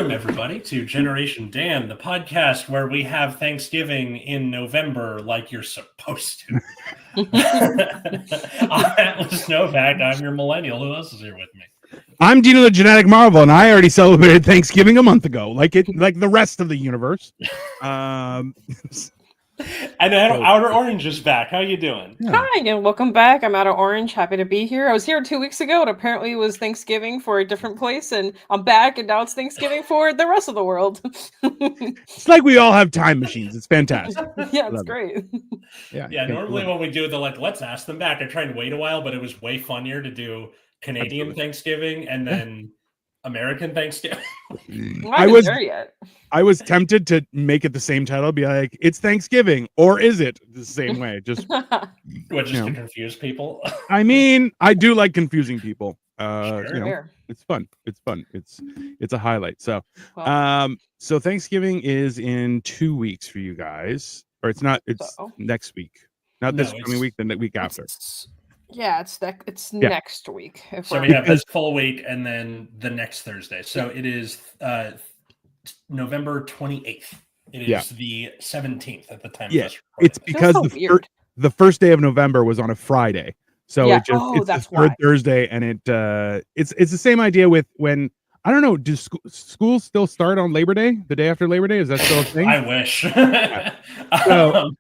Welcome, everybody, to Generation Dan, the podcast where we have Thanksgiving in November like you're supposed to. I'm Atlas Novak. I'm your millennial. Who else is here with me? I'm Dino the Genetic Marvel, and I already celebrated Thanksgiving a month ago, like the rest of the universe. And Outer Orange is back. How you doing? Yeah. Hi, and welcome back. I'm Outer Orange. Happy to be here. I was here 2 weeks ago, and apparently it was Thanksgiving for a different place, and I'm back, and now it's Thanksgiving for the rest of the world. It's like we all have time machines. It's fantastic. Yeah, it's great. Yeah, normally when we do the let's ask them back, I try and wait a while, but it was way funnier to do Canadian Thanksgiving and then American Thanksgiving. I was there yet. I was tempted to make it the same title, be like, it's Thanksgiving, or is it the same way? Just to confuse people. I mean, I do like confusing people. Sure. It's fun. It's fun. It's a highlight. So, Well, so Thanksgiving is in 2 weeks for you guys, or it's not. It's next week, not this coming week. The week after. It's next week. So we have this full week and then the next Thursday. So it is November 28th. It is the 17th at the time. Yeah, it's because the first day of November was on a Friday. So it's the third Thursday, and it's the same idea with when I don't know. Do schools still start on Labor Day? The day after Labor Day, is that still a thing? I wish. So,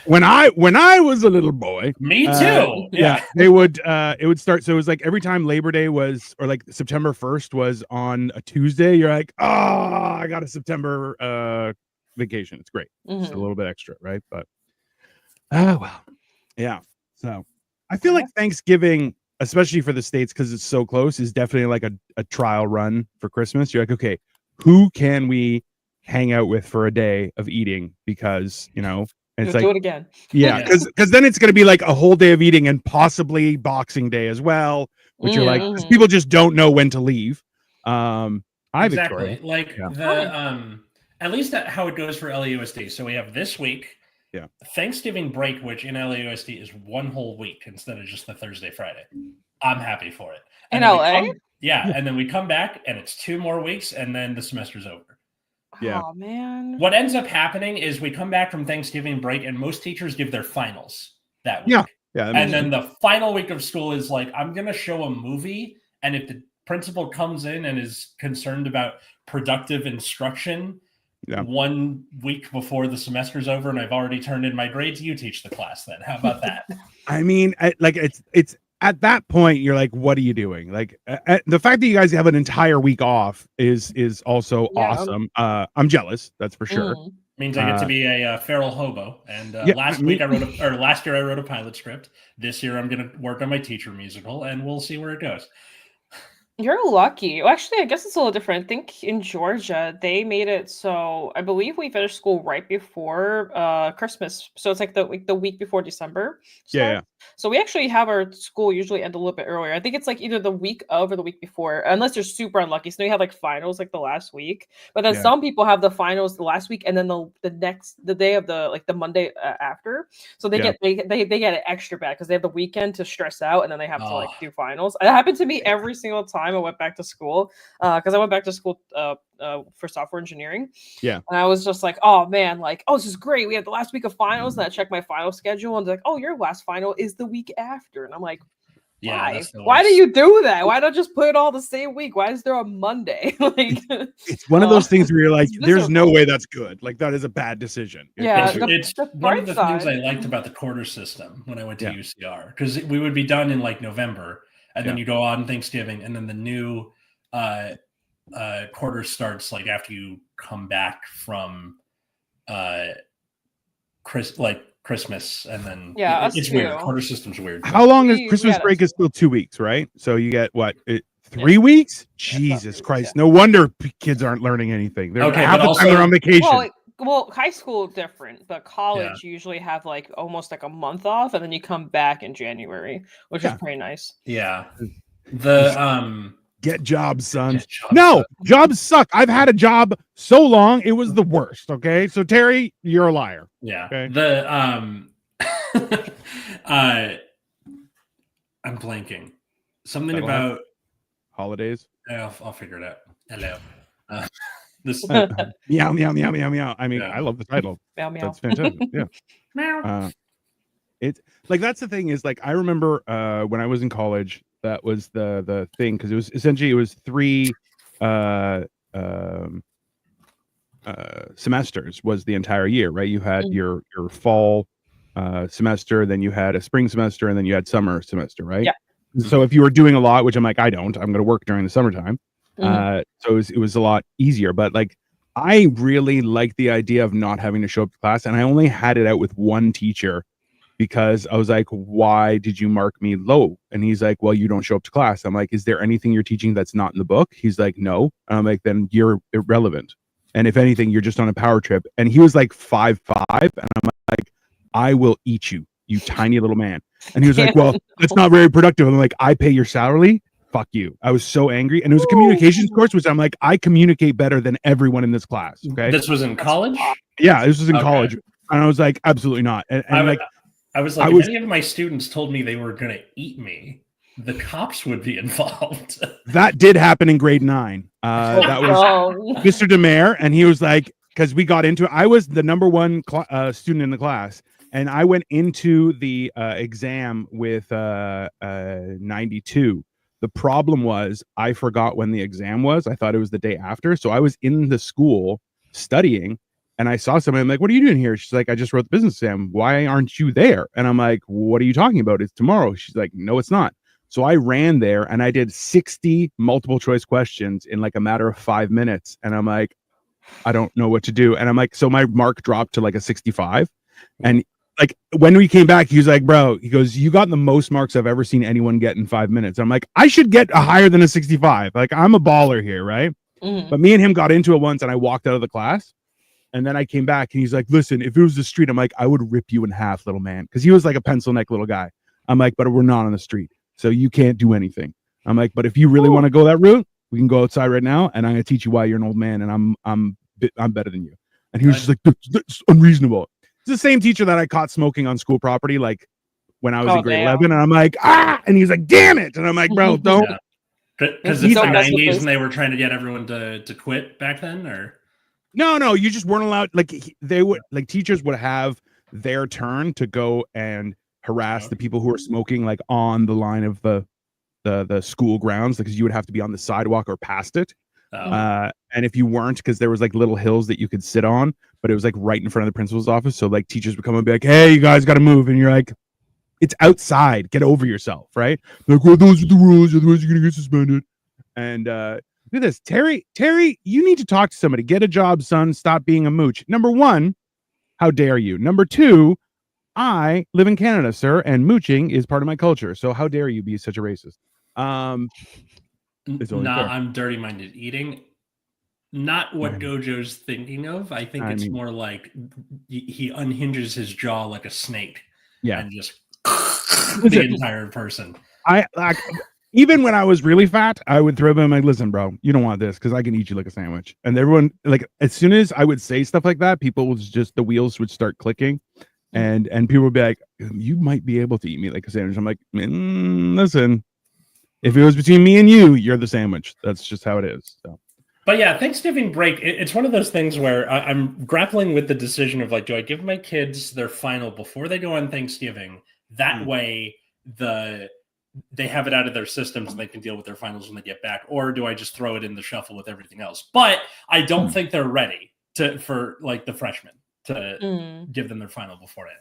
when I was a little boy, me too. They would it would start. So it was like every time Labor Day was, or like September 1st was on a Tuesday, you're like, oh, I got a September vacation. It's great. Mm-hmm. Just a little bit extra, right? But yeah. So I feel like Thanksgiving, especially for the States, because it's so close, is definitely like a trial run for Christmas. You're like, okay, who can we hang out with for a day of eating? Because, and it's like, do it again. Yeah, because then it's going to be like a whole day of eating and possibly Boxing Day as well, which you're like, because people just don't know when to leave. Exactly. Victoria. At least how it goes for LAUSD. So we have this week. Yeah. Thanksgiving break, which in LAUSD is one whole week instead of just the Thursday, Friday. I'm happy for it. And in LA? And then we come back and it's 2 more weeks and then the semester's over. Yeah. Oh, man. What ends up happening is we come back from Thanksgiving break and most teachers give their finals that week. Yeah. And then the final week of school is like, I'm going to show a movie. And if the principal comes in and is concerned about productive instruction, 1 week before the semester's over and I've already turned in my grades, you teach the class then. How about that? I mean, it's at that point you're like, what are you doing? Like the fact that you guys have an entire week off is also awesome. I'm jealous, that's for sure. Means I get to be a feral hobo. And last year I wrote a pilot script. This year I'm going to work on my teacher musical and we'll see where it goes. You're lucky. Well, actually, I guess it's a little different. I think in Georgia, they made it so I believe we finished school right before Christmas. So it's like the week before December. Yeah. So we actually have our school usually end a little bit earlier. I think it's like either the week of or the week before, unless you're super unlucky. So you have like finals like the last week. But then some people have the finals the last week and then the day of the Monday after. So they get it extra bad because they have the weekend to stress out and then they have to do finals. It happened to me every single time I went back to school because I went back to school for software engineering. Yeah. And I was just like, oh man, this is great. We have the last week of finals. And I checked my final schedule and they're like, oh, your last final is the week after. And I'm like, why? Why do you do that? Why not just put it all the same week? Why is there a Monday? It's one of those things where you're like, there's no way that's good. Like that is a bad decision. Yeah. It's one of the things I liked about the quarter system when I went to UCR, because we would be done in like November. And then you go on Thanksgiving, and then the new quarter starts like after you come back from Christmas, and then it's weird. Quarter system's weird. How long is Christmas break? Is still 2 weeks, right? So you get what? 3 weeks? Jesus Christ! No wonder kids aren't learning anything. They're half the time they're on vacation. Well, high school different, but college usually have like almost like a month off, and then you come back in January, which is pretty nice. Yeah. Get jobs, son. Jobs suck. I've had a job so long, it was the worst. Okay, so Terry, you're a liar. Yeah. Okay? I'm blanking. Something about holidays. I'll figure it out. Hello. This Meow meow meow meow meow. I mean, Yeah. I love the title. Meow meow. That's fantastic. Yeah. meow. It's like that's the thing is like I remember when I was in college, that was the thing because it was essentially 3 semesters was the entire year, right? You had your fall semester, then you had a spring semester, and then you had summer semester, right? Yeah. So if you were doing a lot, which I'm like, I don't, I'm going to work during the summertime. So it was a lot easier, but like I really like the idea of not having to show up to class, and I only had it out with one teacher because I was like, why did you mark me low? And he's like, well, you don't show up to class. I'm like, is there anything you're teaching that's not in the book? He's like, no. And I'm like, then you're irrelevant. And if anything, you're just on a power trip. And he was like 5'5", and I'm like, I will eat you, you tiny little man. And he was like, well, that's not very productive. I'm like, I pay your salary. Fuck you. I was so angry. And it was a communications course, which I'm like, I communicate better than everyone in this class. Okay. This was in college? Yeah, this was in college. And I was like, absolutely not. And I was like, if any of my students told me they were going to eat me, the cops would be involved. That did happen in grade 9. That was Mr. Demare. And he was like, because we got into it. I was the number one student in the class. And I went into the exam with 92. The problem was I forgot when the exam was. I thought it was the day after. So I was in the school studying. And I saw somebody, I'm like, what are you doing here? She's like, I just wrote the business exam. Why aren't you there? And I'm like, what are you talking about? It's tomorrow. She's like, no, it's not. So I ran there and I did 60 multiple choice questions in like a matter of 5 minutes. And I'm like, I don't know what to do. And I'm like, so my mark dropped to like a 65. And like when we came back, he was like, bro, he goes, you got the most marks I've ever seen anyone get in 5 minutes. I'm like, I should get a higher than a 65. Like I'm a baller here, right? But me and him got into it once and I walked out of the class. And then I came back and he's like, listen, if it was the street, I'm like, I would rip you in half, little man. Because he was like a pencil neck little guy. I'm like, but we're not on the street. So you can't do anything. I'm like, but if you really want to go that route, we can go outside right now. And I'm going to teach you why you're an old man. And I'm better than you. And he was just like, that's unreasonable. It's the same teacher that I caught smoking on school property, like when I was in grade 11. And I'm like, ah, and he's like, damn it. And I'm like, bro, don't. Because it's the 90s and they were trying to get everyone to quit back then, or? No, you just weren't allowed. Like they would, like teachers would have their turn to go and harass the people who are smoking, like on the line of the school grounds, because you would have to be on the sidewalk or past it. And if you weren't, because there was like little hills that you could sit on, but it was like right in front of the principal's office. So like teachers would come and be like, "Hey, you guys got to move," and you're like, "It's outside. Get over yourself," right? Like, well, those are the rules. Otherwise, you're gonna get suspended. And look at this, Terry, you need to talk to somebody. Get a job, son. Stop being a mooch. Number one, how dare you? Number two, I live in Canada, sir, and mooching is part of my culture. So how dare you be such a racist? I'm dirty-minded eating. Not what Gojo's thinking of. I think it's more like he unhinges his jaw like a snake. Yeah, and just the entire person. I like. Even when I was really fat, I would throw them like, listen, bro, you don't want this because I can eat you like a sandwich. And everyone, like, as soon as I would say stuff like that, people was just, the wheels would start clicking. And people would be like, you might be able to eat me like a sandwich. I'm like, listen, if it was between me and you, you're the sandwich. That's just how it is. So. But yeah, Thanksgiving break, it's one of those things where I'm grappling with the decision of like, do I give my kids their final before they go on Thanksgiving? That way they have it out of their systems and they can deal with their finals when they get back, or do I just throw it in the shuffle with everything else? But I don't think they're ready for like the freshmen to give them their final beforehand.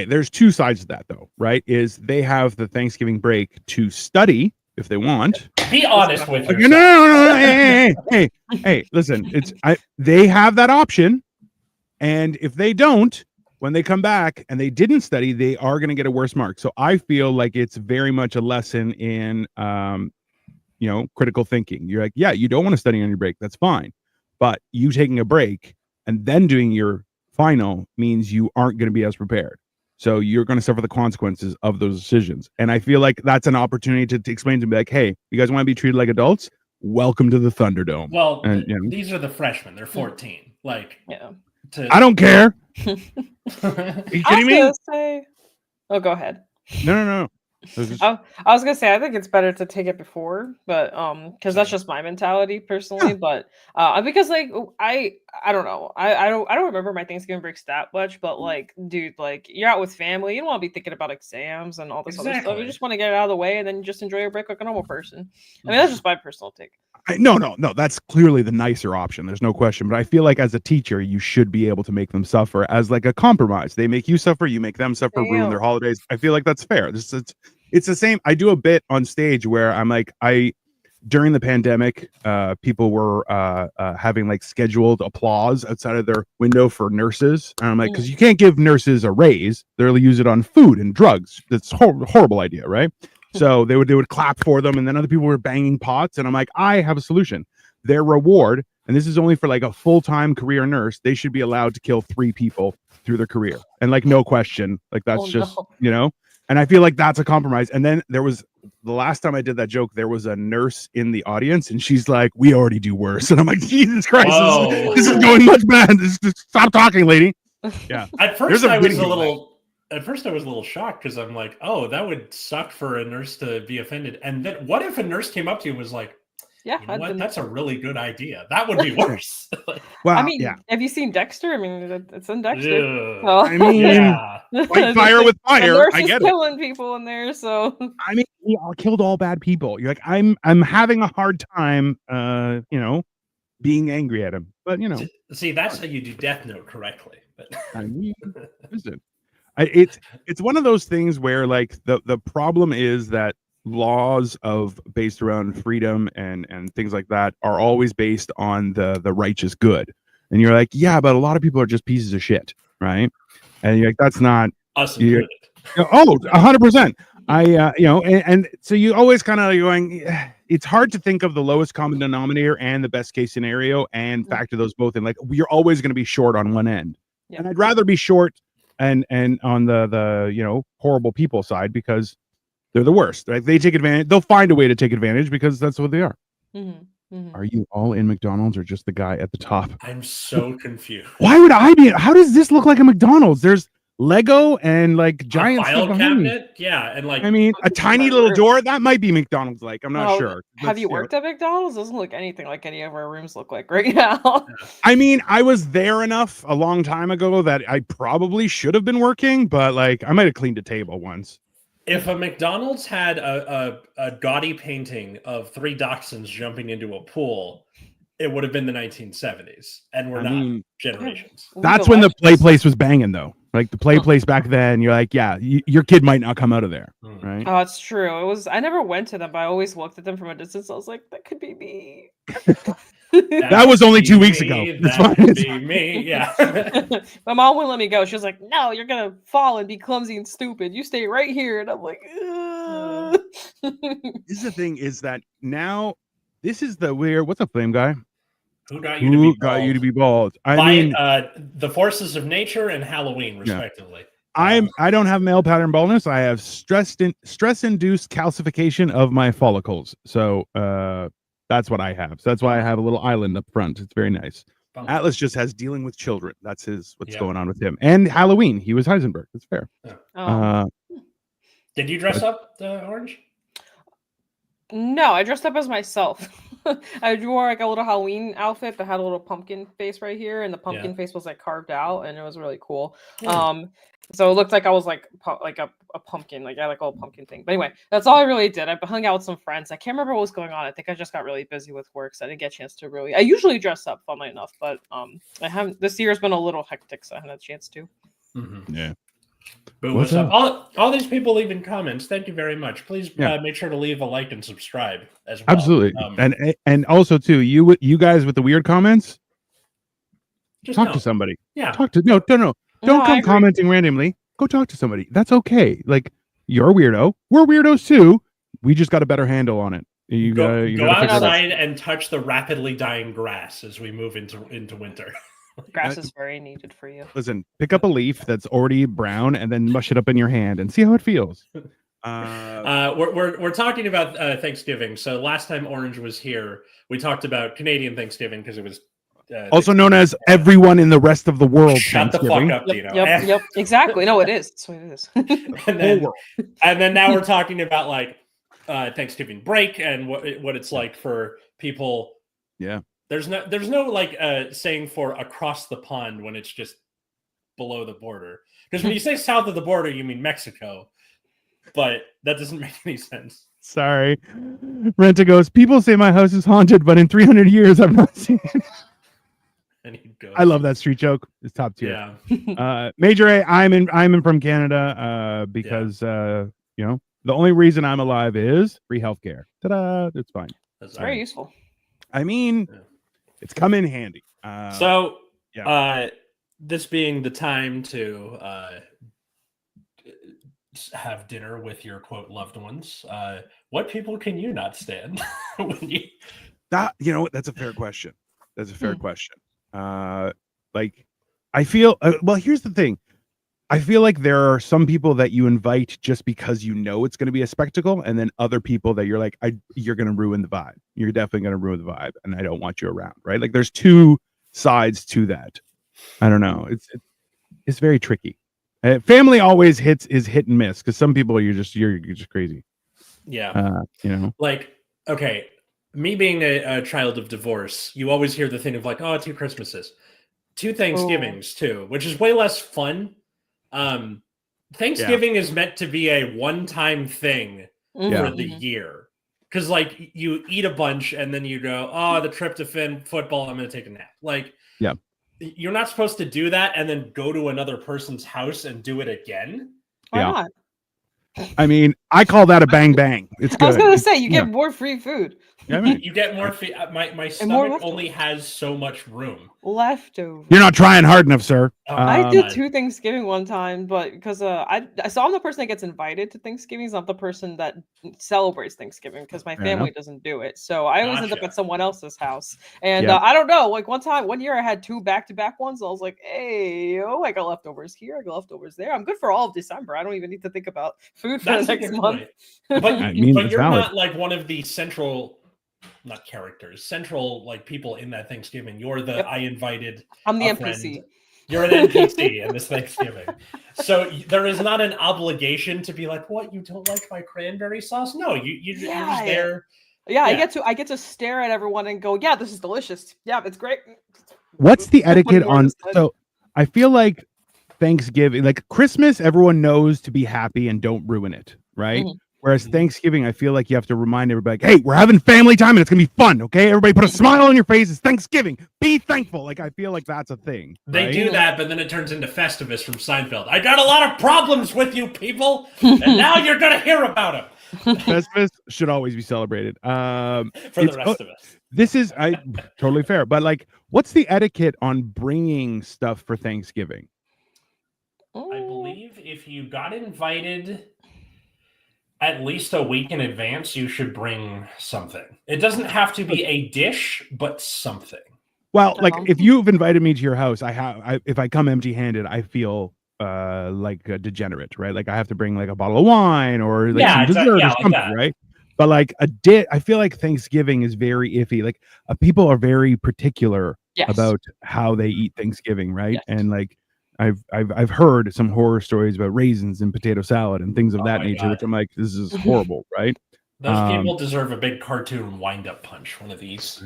There's two sides to that though, right? Is they have the Thanksgiving break to study if they want. Be honest with yourself. No, hey, listen, they have that option, and if they don't, when they come back and they didn't study, they are going to get a worse mark. So I feel like it's very much a lesson in, critical thinking. You're like, yeah, you don't want to study on your break. That's fine. But you taking a break and then doing your final means you aren't going to be as prepared. So you're going to suffer the consequences of those decisions. And I feel like that's an opportunity to explain to me like, hey, you guys want to be treated like adults? Welcome to the Thunderdome. Well, these are the freshmen. They're 14. Like, I don't care. Are you kidding me? Oh, go ahead. No. I was gonna say I think it's better to take it before, but because that's just my mentality personally. Yeah. But because like I don't know, I don't remember my Thanksgiving breaks that much. But like, dude, like you're out with family, you don't want to be thinking about exams and all this other stuff. You just want to get it out of the way and then you just enjoy your break like a normal person. I mean, that's just my personal take. No. That's clearly the nicer option. There's no question. But I feel like as a teacher, you should be able to make them suffer as like a compromise. They make you suffer, you make them suffer, ruin their holidays. I feel like that's fair. It's the same. I do a bit on stage where I'm like, during the pandemic, people were having like scheduled applause outside of their window for nurses. And I'm like, because you can't give nurses a raise. They'll use it on food and drugs. That's a horrible idea, right? So they would clap for them, and then other people were banging pots. And I'm like, I have a solution. Their reward, and this is only for like a full-time career nurse, they should be allowed to kill 3 people through their career. And like, no question. Like that's and I feel like that's a compromise. And then there was the last time I did that joke, there was a nurse in the audience, and she's like, "We already do worse." And I'm like, Jesus Christ, this is going much bad. Stop talking, lady. Yeah. At first, I was a little shocked because I'm like, oh, that would suck for a nurse to be offended. And then what if a nurse came up to you and was like, yeah, you know what? That's a really good idea. That would be worse. Well, I mean, have you seen Dexter? I mean, it's in Dexter. Yeah. I mean, fight fire with fire. I get it. Killing people in there, so I mean, he killed all bad people. You're like, I'm having a hard time, being angry at him. But see, that's how you do Death Note correctly. But I mean, listen, it's one of those things where like the problem is that laws based around freedom and things like that are always based on the righteous good. And you're like, yeah, but a lot of people are just pieces of shit, right? And you're like, that's not us included. 100%. And so you always kind of going, it's hard to think of the lowest common denominator and the best case scenario and factor those both in. Like, you're always going to be short on one end. Yeah. And I'd rather be short and on the horrible people side, because they're the worst, right? They take advantage. They'll find a way to take advantage because that's what they are. Are you all in McDonald's or just the guy at the top? I'm so confused. Why would I be? How does this look like a McDonald's? There's Lego and like giant file cabinet. Yeah, and like, I mean, a tiny little door that might be McDonald's. Like, I'm not sure. Have you worked at McDonald's? Doesn't look anything like any of our rooms look like right now. I mean, I was there enough a long time ago that I probably should have been working, but like, I might have cleaned a table once. If a McDonald's had a gaudy painting of 3 dachshunds jumping into a pool, it would have been the 1970s, and we're not generations. That's when the play place was banging, though. Like the play place back then, you're like, yeah, your kid might not come out of there, right? Oh, it's true. It was. I never went to them, but I always looked at them from a distance. I was like, that could be me. That was only 2 weeks ago. That could be me. Yeah. My mom wouldn't let me go. She was like, "No, you're gonna fall and be clumsy and stupid. You stay right here." And I'm like, This is the thing is that now this is the weird. What's up, Flame Guy? Who got you to be bald? I mean, the forces of nature and Halloween, respectively. I don't have male pattern baldness. I have stress-induced calcification of my follicles. So that's what I have. So that's why I have a little island up front. It's very nice. Atlas just has dealing with children. That's what's going on with him. And Halloween, he was Heisenberg. That's fair. Yeah. Did you dress up, Orange? No, I dressed up as myself. I wore like a little Halloween outfit that had a little pumpkin face right here, and the pumpkin face was like carved out, and it was really cool. So it looked like I was like a pumpkin, like I had like a little pumpkin thing. But anyway, that's all I really did. I hung out with some friends. I can't remember what was going on. I think I just got really busy with work, so I didn't get a chance to really. I usually dress up, funnily enough, but I haven't. This year's been a little hectic, so I haven't had a chance to. Yeah. But what's up? All these people leaving comments, thank you very much. Please make sure to leave a like and subscribe as well. Absolutely. And also too, you guys with the weird comments, just talk to somebody. Yeah. Don't come commenting randomly. Go talk to somebody. That's okay. Like, you're a weirdo. We're weirdos too. We just got a better handle on it. You go outside and touch the rapidly dying grass as we move into winter. Grass is very needed for you. Listen, pick up a leaf that's already brown and then mush it up in your hand and see how it feels. We're talking about Thanksgiving. So last time Orange was here, we talked about Canadian Thanksgiving because it was also known as everyone in the rest of the world. Shut the fuck up, Dino. Yep, exactly. No, it is. That's what it is. and then now we're talking about like Thanksgiving break and what it's like for people. Yeah. There's no like saying for across the pond when it's just below the border. Because when you say south of the border, you mean Mexico. But that doesn't make any sense. Sorry. Renta goes, people say my house is haunted, but in 300 years, I've not seen it. And he goes, I love that street joke. It's top tier. Yeah. Major A, I'm in from Canada because, you know, the only reason I'm alive is free healthcare. Ta-da! It's fine. It's very useful. I mean, it's come in handy. This being the time to have dinner with your quote loved ones, what people can you not stand? You know, that's a fair question. That's a fair question. Like, I feel well, here's the thing. I feel like there are some people that you invite just because you know it's going to be a spectacle, and then other people that you're like, you're going to ruin the vibe. You're definitely going to ruin the vibe, and I don't want you around, right? Like, there's two sides to that. I don't know. It's very tricky. Family always is hit and miss because some people you're just crazy. Yeah. You know, like, okay, me being a child of divorce, you always hear the thing of like, oh, 2 Christmases, 2 Thanksgivings too, which is way less fun. Thanksgiving is meant to be a one-time thing for the year. Because like you eat a bunch and then you go, oh, the tryptophan, football, I'm going to take a nap. Like, you're not supposed to do that and then go to another person's house and do it again. Why not? I mean, I call that a bang bang. It's good. I was going to say, you get more free food. Yeah, I mean, you get more food. My stomach only has so much room. Leftovers. You're not trying hard enough, sir. I did 2 Thanksgiving one time, but because I'm the person that gets invited to Thanksgiving. I'm the person that celebrates Thanksgiving because my family doesn't do it. So I always end up at someone else's house. And I don't know, like one year I had 2 back-to-back ones. I was like, hey, I got leftovers here, I got leftovers there. I'm good for all of December. I don't even need to think about food for the next month. But you're not like one of the central like people in that Thanksgiving. You're the I invited. I'm the NPC. Friend. You're an NPC in this Thanksgiving. So there is not an obligation to be like, what, you don't like my cranberry sauce? No, you're just there. Yeah, I get to stare at everyone and go, yeah, this is delicious. Yeah, it's great. What's the etiquette on? So I feel like Thanksgiving, like Christmas, everyone knows to be happy and don't ruin it, right? Mm-hmm. Whereas Thanksgiving, I feel like you have to remind everybody, like, hey, we're having family time and it's gonna be fun, okay? Everybody put a smile on your face. It's Thanksgiving. Be thankful. Like, I feel like that's a thing. They do that, but then it turns into Festivus from Seinfeld. I got a lot of problems with you people, and now you're gonna hear about them. Festivus should always be celebrated. For the rest of us. This is totally fair, but like, what's the etiquette on bringing stuff for Thanksgiving? I believe if you got invited at least a week in advance, you should bring something. It doesn't have to be a dish, but something. Well, like if you've invited me to your house, if I come empty-handed, I feel like a degenerate, right? Like I have to bring like a bottle of wine or like some dessert or something, like right? But like I feel like Thanksgiving is very iffy. Like people are very particular about how they eat Thanksgiving, right? Yes. And like I've heard some horror stories about raisins and potato salad and things of that nature, which I'm like, this is horrible, right? Those people deserve a big cartoon wind-up punch. One of these.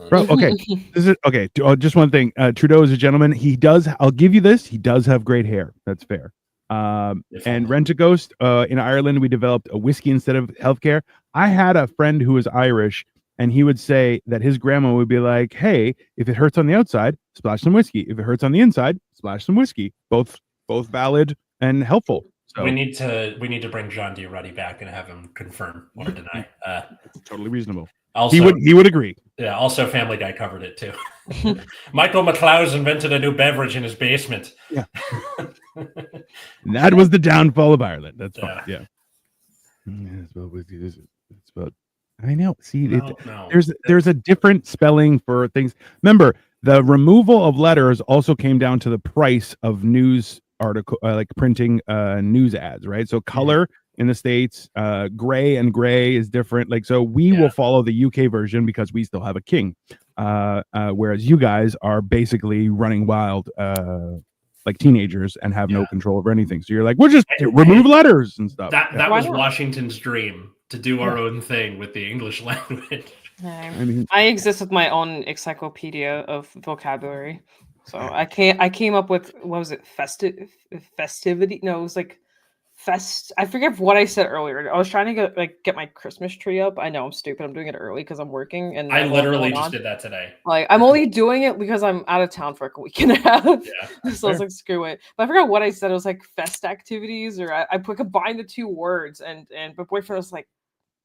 Bro, okay. This is okay. Just one thing. Trudeau is a gentleman. He does. I'll give you this. He does have great hair. That's fair. And Rent-A-Ghost in Ireland, we developed a whiskey instead of healthcare. I had a friend who was Irish, and he would say that his grandma would be like, "Hey, if it hurts on the outside, splash some whiskey. If it hurts on the inside, splash some whiskey." Both valid and helpful. So we need to bring John D. Ruddy back and have him confirm or deny. Totally reasonable. Also, he would agree. Yeah. Also, Family Guy covered it too. Michael McLeod invented a new beverage in his basement. Yeah. That was the downfall of Ireland. That's fine. Yeah. It's about. I know. See, there's a different spelling for things. Remember, the removal of letters also came down to the price of news article, like printing news ads, right? So color in the States, gray is different. Like, so we will follow the UK version because we still have a king. whereas you guys are basically running wild like teenagers and have no control over anything. So you're like, we'll just remove letters and stuff. That was Washington's dream, to do our own thing with the English language. I exist with my own encyclopedia of vocabulary. So I came up with, what was it? Festivity? No, it was like I forget what I said earlier. I was trying to get my Christmas tree up. I know I'm stupid. I'm doing it early because I'm working, and I literally just did that today. Like, I'm only doing it because I'm out of town for like a week and a half. Yeah, so I was like, screw it. But I forgot what I said. It was like fest activities, or I combined the two words, and my boyfriend was like,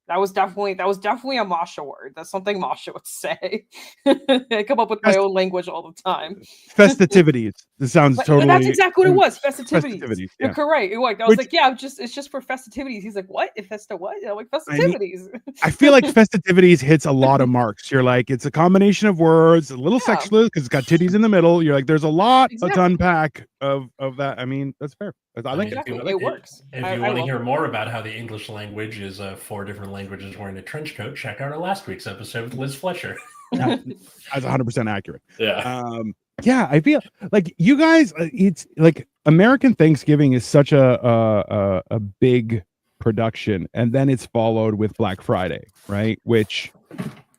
that was definitely a Masha word. That's something Masha would say. I come up with my own language all the time. Festivities. This sounds totally. That's exactly what it was. Festivities. Yeah. You're correct. I was like, yeah, it's just for festivities. He's like, what? Festa what? I'm like, festivities. I feel like festivities hits a lot of marks. You're like, it's a combination of words, a little sexual because it's got titties in the middle. You're like, there's a lot to unpack of that. I mean, that's fair. I think it works. If you want to hear more about how the English language is 4 different languages wearing a trench coat, check out our last week's episode with Liz Fletcher. That's 100% accurate. Yeah. I feel like you guys, it's like American Thanksgiving is such a big production, and then it's followed with Black Friday, right? Which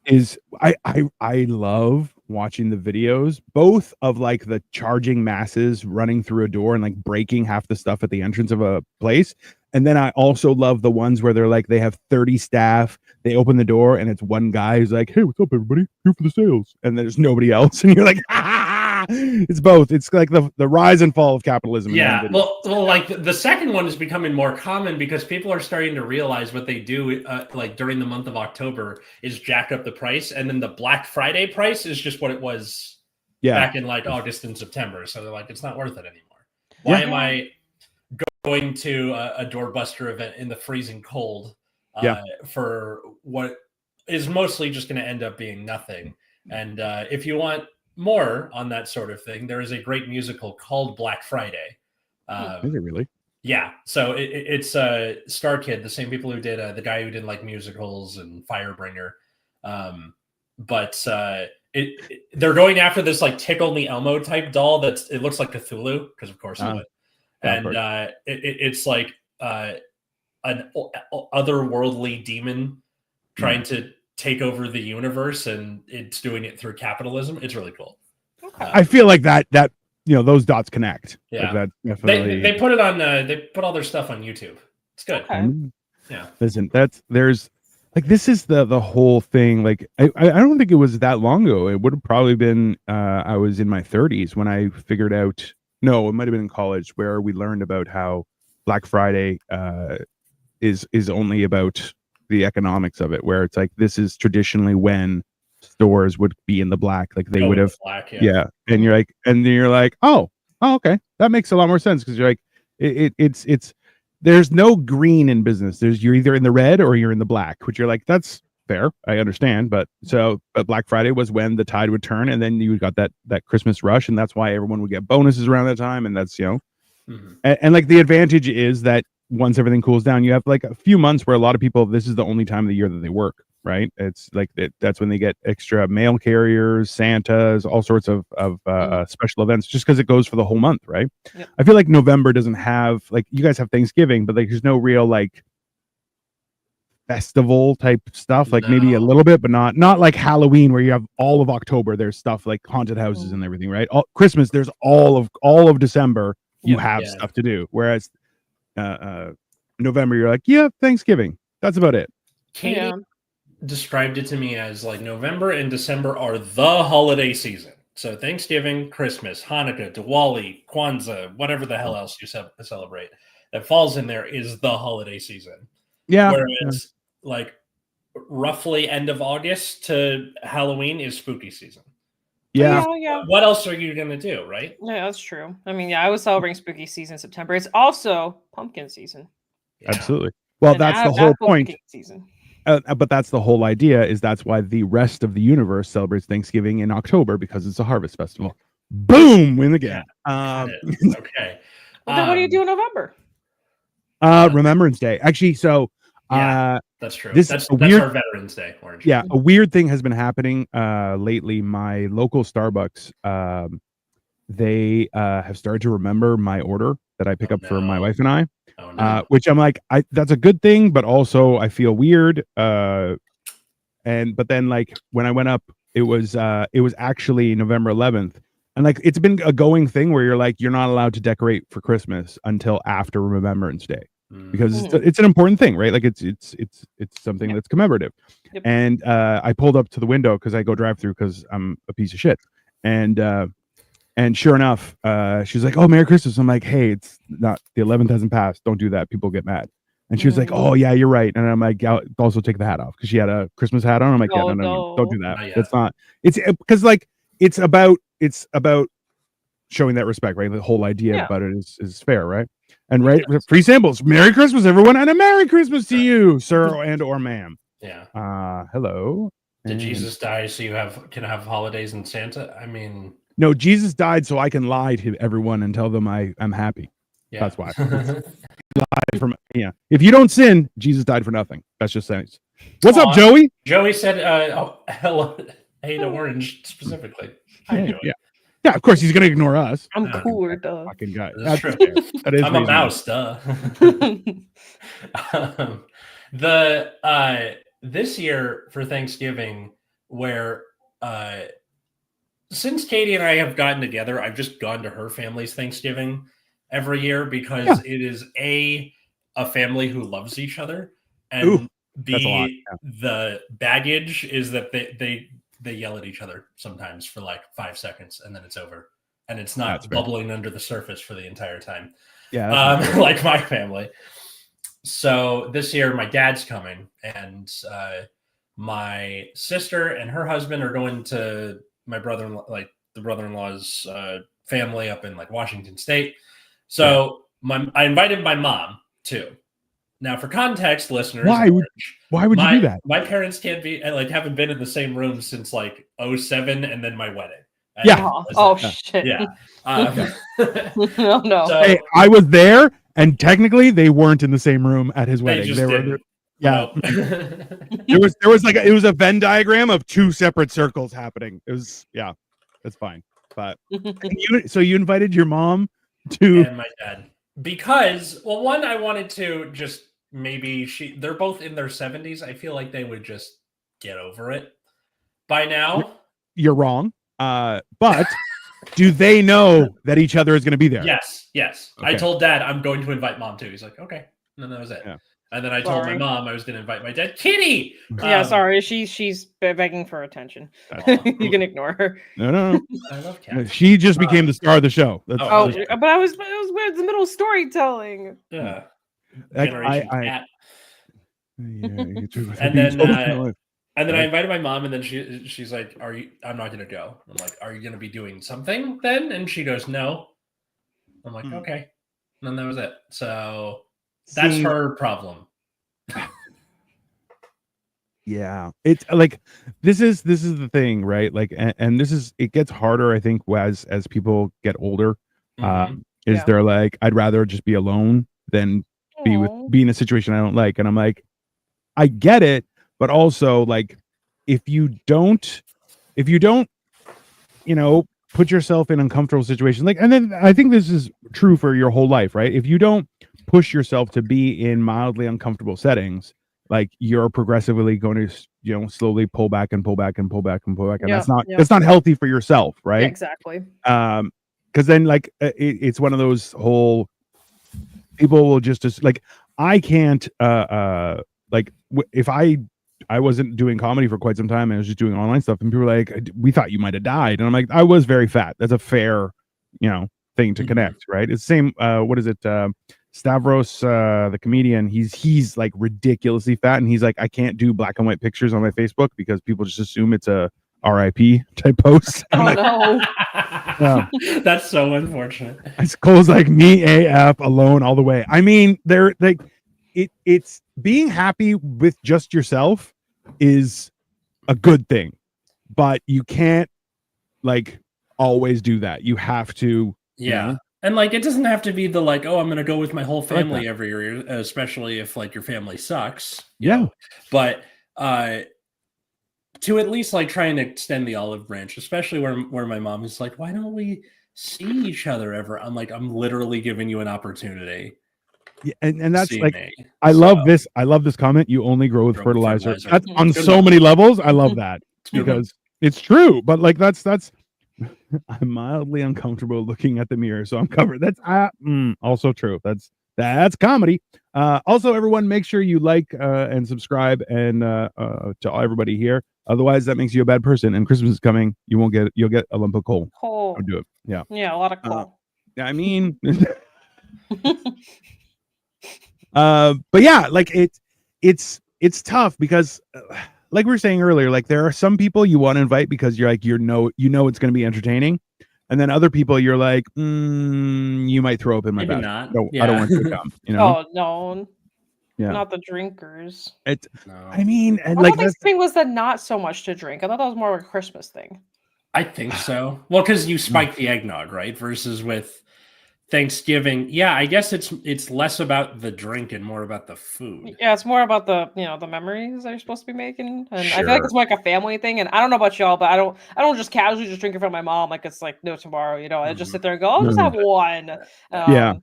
is I love watching the videos, both of like the charging masses running through a door and like breaking half the stuff at the entrance of a place. And then I also love the ones where they're like, they have 30 staff, they open the door and it's one guy who's like, hey, what's up, everybody? Here for the sales. And there's nobody else. And you're like, it's both. It's like the rise and fall of capitalism. Yeah. Well, like the second one is becoming more common because people are starting to realize what they do like during the month of October is jack up the price. And then the Black Friday price is just what it was back in like August and September. So they're like, it's not worth it anymore. Why am I going to a doorbuster event in the freezing cold for what is mostly just going to end up being nothing? And if you want more on that sort of thing, there is a great musical called Black Friday. Is it really? Yeah. So it's Star Kid, the same people who did the guy who did like musicals and Firebringer. But they're going after this like Tickle Me Elmo type doll it looks like Cthulhu, because of course it would. And it's like an otherworldly demon trying to take over the universe, and it's doing it through capitalism. It's really cool. I feel like that those dots connect. Yeah, like that definitely... they put it on. They put all their stuff on YouTube. It's good. Okay. Yeah. Listen, there's like, this is the whole thing. Like, I don't think it was that long ago. It would have probably been I was in my 30s when I figured out. No, it might have been in college where we learned about how Black Friday is only about the economics of it, where it's like, this is traditionally when stores would be in the black, like they would have and you're like, oh okay, that makes a lot more sense, because you're like, it's there's no green in business. You're either in the red or you're in the black, which you're like, that's fair, I understand. But Black Friday was when the tide would turn, and then you got that Christmas rush, and that's why everyone would get bonuses around that time. And that's and like the advantage is that once everything cools down, you have like a few months where a lot of people, this is the only time of the year that they work, right? It's like that's when they get extra mail carriers, Santas, all sorts of special events, just because it goes for the whole month, right? Yep. I feel like November doesn't have, like, you guys have Thanksgiving, but like there's no real like festival type stuff, like maybe a little bit, but not like Halloween where you have all of October, there's stuff like haunted houses and everything, right? Christmas, there's all of December you have stuff to do, whereas November you're like, Thanksgiving, that's about it. Katie described it to me as like November and December are the holiday season. So Thanksgiving, Christmas, Hanukkah, Diwali, Kwanzaa, whatever the hell else you celebrate that falls in there is the holiday season. Yeah. Whereas like roughly end of August to Halloween is spooky season. Yeah. What else are you going to do, right? Yeah, that's true. I mean, I was celebrating spooky season in September. It's also pumpkin season. Yeah. Absolutely. Well, and that's the whole point. Season. But that's the whole idea, is that's why the rest of the universe celebrates Thanksgiving in October, because it's a harvest festival. Boom! Win the game. Okay. Well, then what do you do in November? Remembrance Day. Actually, so That's true. This That's weird, our Veterans Day, Orange. Yeah, a weird thing has been happening lately. My local Starbucks, they have started to remember my order that I pick up for my wife and I. Oh, no. Which I'm like, that's a good thing, but also I feel weird. But then like when I went up, it was actually November 11th, and like it's been a going thing where you're like, you're not allowed to decorate for Christmas until after Remembrance Day, because it's an important thing, right? Like it's something that's commemorative. Yep. And I pulled up to the window because I go drive through because I'm a piece of shit, and sure enough, she's like, "Oh, Merry Christmas." I'm like, "Hey, it's not, the 11th hasn't passed. Don't do that. People get mad." And she was like, "Oh yeah, you're right." And I'm like, "I'll also take the hat off," because she had a Christmas hat on. I'm like, "Yeah, no, don't do that. It's not. It's because like it's about showing that respect, right? The whole idea about it is fair, right? And right, free samples. Merry Christmas, everyone, and a Merry Christmas to you, sir and or ma'am. Yeah. Hello. Did Jesus die so you can have holidays in Santa? I mean. No, Jesus died so I can lie to everyone and tell them I'm happy. Yeah. That's why. If you don't sin, Jesus died for nothing. That's just saying. What's up, Joey? Joey said, hello, hey to Orange specifically. Hi, Joey. Yeah, of course he's gonna ignore us. I'm cooler, duh. Fucking guy. That's true. That is I'm a mouse, duh. This year for Thanksgiving, where since Katie and I have gotten together, I've just gone to her family's Thanksgiving every year because it is a family who loves each other, and B, the baggage is that they yell at each other sometimes for like 5 seconds and then it's over, and it's not bubbling under the surface for the entire time. Yeah, like my family. So this year my dad's coming, and my sister and her husband are going to my brother-in-law, like the brother-in-law's family up in like Washington State. So I invited my mom too. Now, for context, listeners, why would you do that? My parents can't be haven't been in the same room since like 2007, and then my wedding. Shit. Yeah. Oh no. So, hey, I was there, and technically they weren't in the same room at his wedding. They were. Yeah. There was like it was a Venn diagram of two separate circles happening. It was that's fine. But so you invited your mom to and my dad because one, I wanted to just maybe they're both in their 70s. I feel like they would just get over it by now. You're wrong. But do they know that each other is going to be there? Yes. Okay. I told Dad I'm going to invite Mom too. He's like, okay. And then that was it. Yeah. And then I told my mom I was going to invite my dad, Kitty. Yeah, sorry, she's begging for attention. You can ignore her. No. I love cats. She just became the star of the show. But it was weird. The middle of storytelling. Yeah. Cat. And then I invited my mom, and then she's like, I'm not going to go. I'm like, are you going to be doing something then? And she goes, no. I'm like, okay. And then that was it. So that's her problem. Yeah, it's like this is the thing, right? Like, and it gets harder, I think, as people get older. They're like, I'd rather just be alone than be in a situation I don't like. And I'm like, I get it, but also like, if you don't, put yourself in uncomfortable situations, like, and then I think this is true for your whole life, right? If you don't push yourself to be in mildly uncomfortable settings, like you're progressively going to slowly pull back and that's not healthy for yourself, right? Yeah, exactly. Because then like it's one of those whole people will just like, I can't like if I wasn't doing comedy for quite some time and I was just doing online stuff, and people were like, we thought you might have died, and I'm like, I was very fat. That's a fair thing to connect, right? It's the same what is it, Stavros, the comedian, he's like ridiculously fat, and he's like, I can't do black and white pictures on my Facebook because people just assume it's a RIP type post. No. That's so unfortunate. Cole's like, me AF, alone all the way. I mean, they're like, it's being happy with just yourself is a good thing, but you can't like always do that. You have to And like, it doesn't have to be the like, oh, I'm gonna go with my whole like family that. every year, especially if like your family sucks. Yeah. know? But to at least like try and extend the olive branch, especially where my mom is like, why don't we see each other ever? I'm like, I'm literally giving you an opportunity. Yeah, and that's See like me. I love this. I love this comment. You only grow with Grow with fertilizer. fertilizer. That's on Good so one. many levels. I love that It's a good one. because it's true. But like that's I'm mildly uncomfortable looking at the mirror, so I'm covered. That's also true. That's comedy. Also, everyone, make sure you like and subscribe and to everybody here. Otherwise, that makes you a bad person. And Christmas is coming. You'll get a lump of coal. Coal. Don't do it. Yeah. Yeah, a lot of coal. I mean, but yeah, like it's tough because like we were saying earlier, like there are some people you want to invite because you're like, you know it's going to be entertaining, and then other people you're like, you might throw up in my Maybe bath. not. No, Yeah. I don't want you to come. You know? Oh no, Yeah. not the drinkers. No. I mean, and I like thought Thanksgiving was the not so much to drink. I thought that was more of a Christmas thing. I think so. Well, because you spike the eggnog, right? Versus with Thanksgiving, yeah, I guess it's less about the drink and more about the food. Yeah, it's more about the the memories that you're supposed to be making, and I feel like Sure. it's more like a family thing. And I don't know about y'all, but I don't just casually just drink in front of my mom like it's like no tomorrow. I just sit there and go, I'll just have one. Yeah.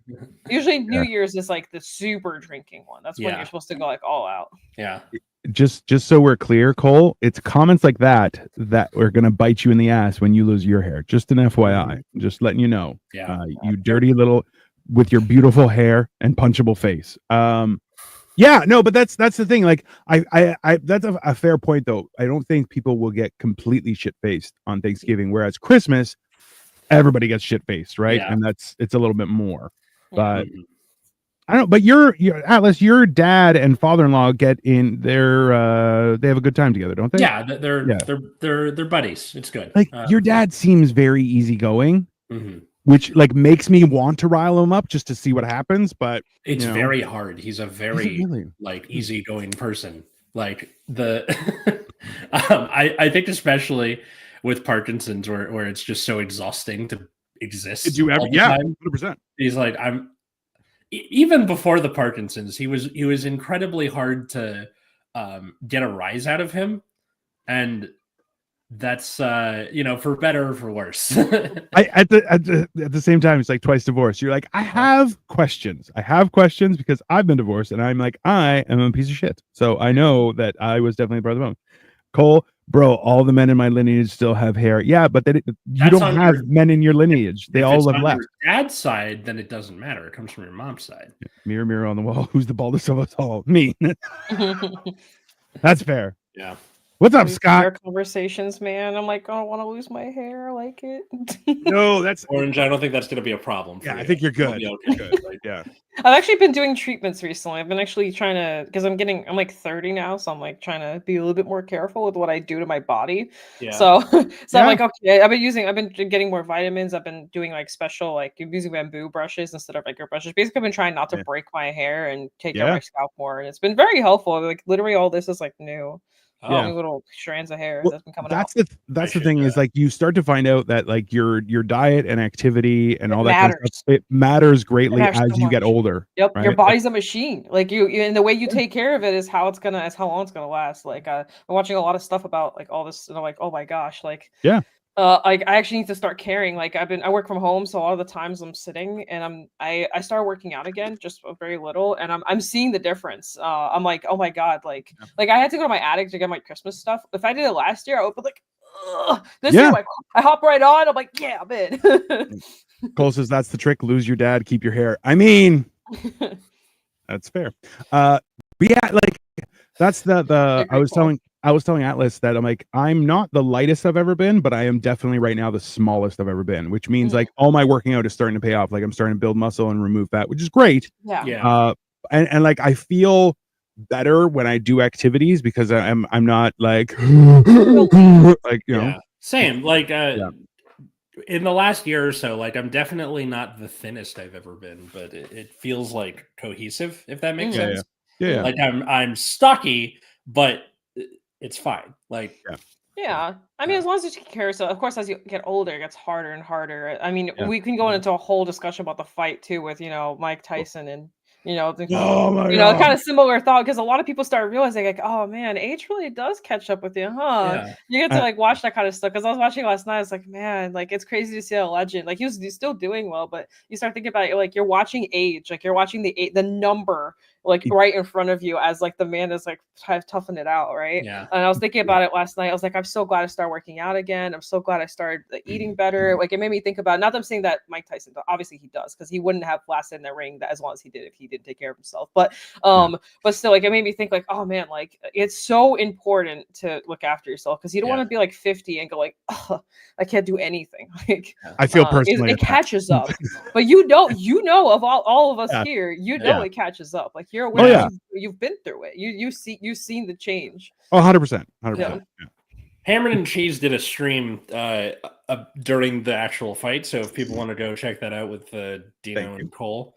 Usually New Year's is like the super drinking one. That's when Yeah. you're supposed to go like all out. Yeah. Just so we're clear, Cole, it's comments like that are gonna bite you in the ass when you lose your hair. Just an FYI, just letting you know. Yeah. You dirty little with your beautiful hair and punchable face. Yeah, no, but that's the thing. Like, I that's a fair point though. I don't think people will get completely shit faced on Thanksgiving, whereas Christmas, everybody gets shit faced, right? Yeah. And it's a little bit more. But Mhm. I don't know, but you're Atlas, your dad and father-in-law get in their they have a good time together, don't they? Yeah, they're buddies. It's good. Like your dad seems very easygoing, Mhm. which like makes me want to rile him up just to see what happens. But It's you know. very hard. He's a very really? like easygoing person. Like the I think especially with Parkinson's where it's just so exhausting to exist. Did you ever? all the Yeah, time. 100%. He's like, even before the Parkinson's, he was incredibly hard to get a rise out of him, and that's for better or for worse. At the same time, it's like twice divorced. You're like, I have questions because I've been divorced, and I'm like, I am a piece of shit. So I know that I was definitely part of the problem. Cole, bro, all the men in my lineage still have hair. Yeah, but you That's don't have men in your lineage. They if all it's have on left. your dad's side, then it doesn't matter. It comes from your mom's side. Mirror, mirror on the wall. Who's the baldest of us all? Me. That's fair. Yeah. What's up, Scott? Hair conversations, man. I'm like, I don't want to lose my hair. I like it. No, that's Orange. I don't think that's going to be a problem. For yeah. you. I think you're You'll good. be okay. Good. Like, yeah. I've actually been doing treatments recently. I've been actually trying to, because I'm like 30 now, so I'm like trying to be a little bit more careful with what I do to my body. Yeah. So I'm Yeah. like, okay, I've been getting more vitamins. I've been doing like special, like using bamboo brushes instead of regular brushes. Basically, I've been trying not to break my hair and take care of my scalp more, and it's been very helpful. Like literally, all this is like new. Yeah. New little strands of hair Well, that's been coming that's out. the thing is like you start to find out that like your diet and activity and all that kind of stuff, it matters greatly matters as so you get much. older. Yep, right? your body's a machine. Like you and the way you take care of it is how long it's gonna last. Like I'm watching a lot of stuff about like all this, and I'm like, oh my gosh, like yeah. Like I actually need to start caring. Like I work from home, so a lot of the times I'm sitting and I started working out again, just very little, and I'm seeing the difference. I'm like, oh my god, like I had to go to my attic to get my Christmas stuff. If I did it last year, I would be like, ugh. This year, like I hop right on. I'm like, yeah, I'm in. Cole says that's the trick. Lose your dad, keep your hair. I mean, that's fair. But yeah, like that's the I was telling Atlas that I'm like, I'm not the lightest I've ever been, but I am definitely right now the smallest I've ever been, which means like all my working out is starting to pay off. Like I'm starting to build muscle and remove fat, which is great. Yeah. And like I feel better when I do activities because I'm not like like same like in the last year or so, like I'm definitely not the thinnest I've ever been, but it feels like cohesive, if that makes sense. Yeah. Like I'm stocky, but it's fine. Like Yeah. I mean, as long as you take care of yourself, of course, as you get older, it gets harder and harder. I mean, Yeah. we can go into a whole discussion about the fight too with, Mike Tyson and, Oh my kind god. of similar thought because a lot of people start realizing like, oh man, age really does catch up with you, huh? Yeah. You get to Uh, like watch that kind of stuff because I was watching last night. I was like, man, like it's crazy to see a legend. Like he's still doing well, but you start thinking about it, like you're watching age, like you're watching the number like right in front of you as like the man is like toughing it out, right? Yeah. And I was thinking about it last night. I was like, I'm so glad I started working out again. I'm so glad I started eating better. Like it made me think about, not that I'm saying that Mike Tyson, obviously he does, because he wouldn't have lasted in the ring as long as he did if he didn't take care of himself. But still, like it made me think like, oh man, like it's so important to look after yourself because you don't want to be like 50 and go like, oh, I can't do anything. Like I feel personally it catches up. But you know of all of us here, it catches up. Like you're aware, you've been through it. You've seen the change. Oh, 100%. 100%. Yeah. Hammered and Cheese did a stream during the actual fight, so if people want to go check that out with Dino and Cole,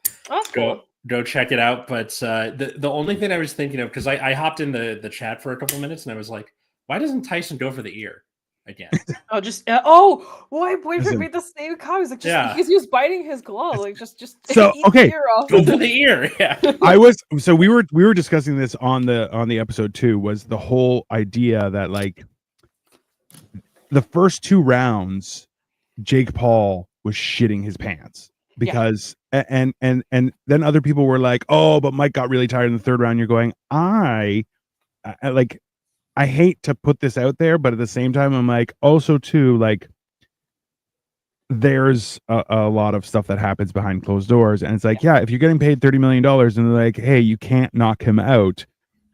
go check it out. But the only thing I was thinking of, because I hopped in the chat for a couple minutes and I was like, why doesn't Tyson go for the ear again? My boyfriend made the same comment. He's like, because he was biting his glove, like just so okay, go for the ear. Yeah, we were discussing this on the episode too. Was the whole idea that like the first 2 rounds, Jake Paul was shitting his pants because and then other people were like, oh, but Mike got really tired in the 3rd round. You're going, I hate to put this out there, but at the same time, I'm like, also too, like there's a lot of stuff that happens behind closed doors. And it's like, if you're getting paid $30 million and they're like, hey, you can't knock him out.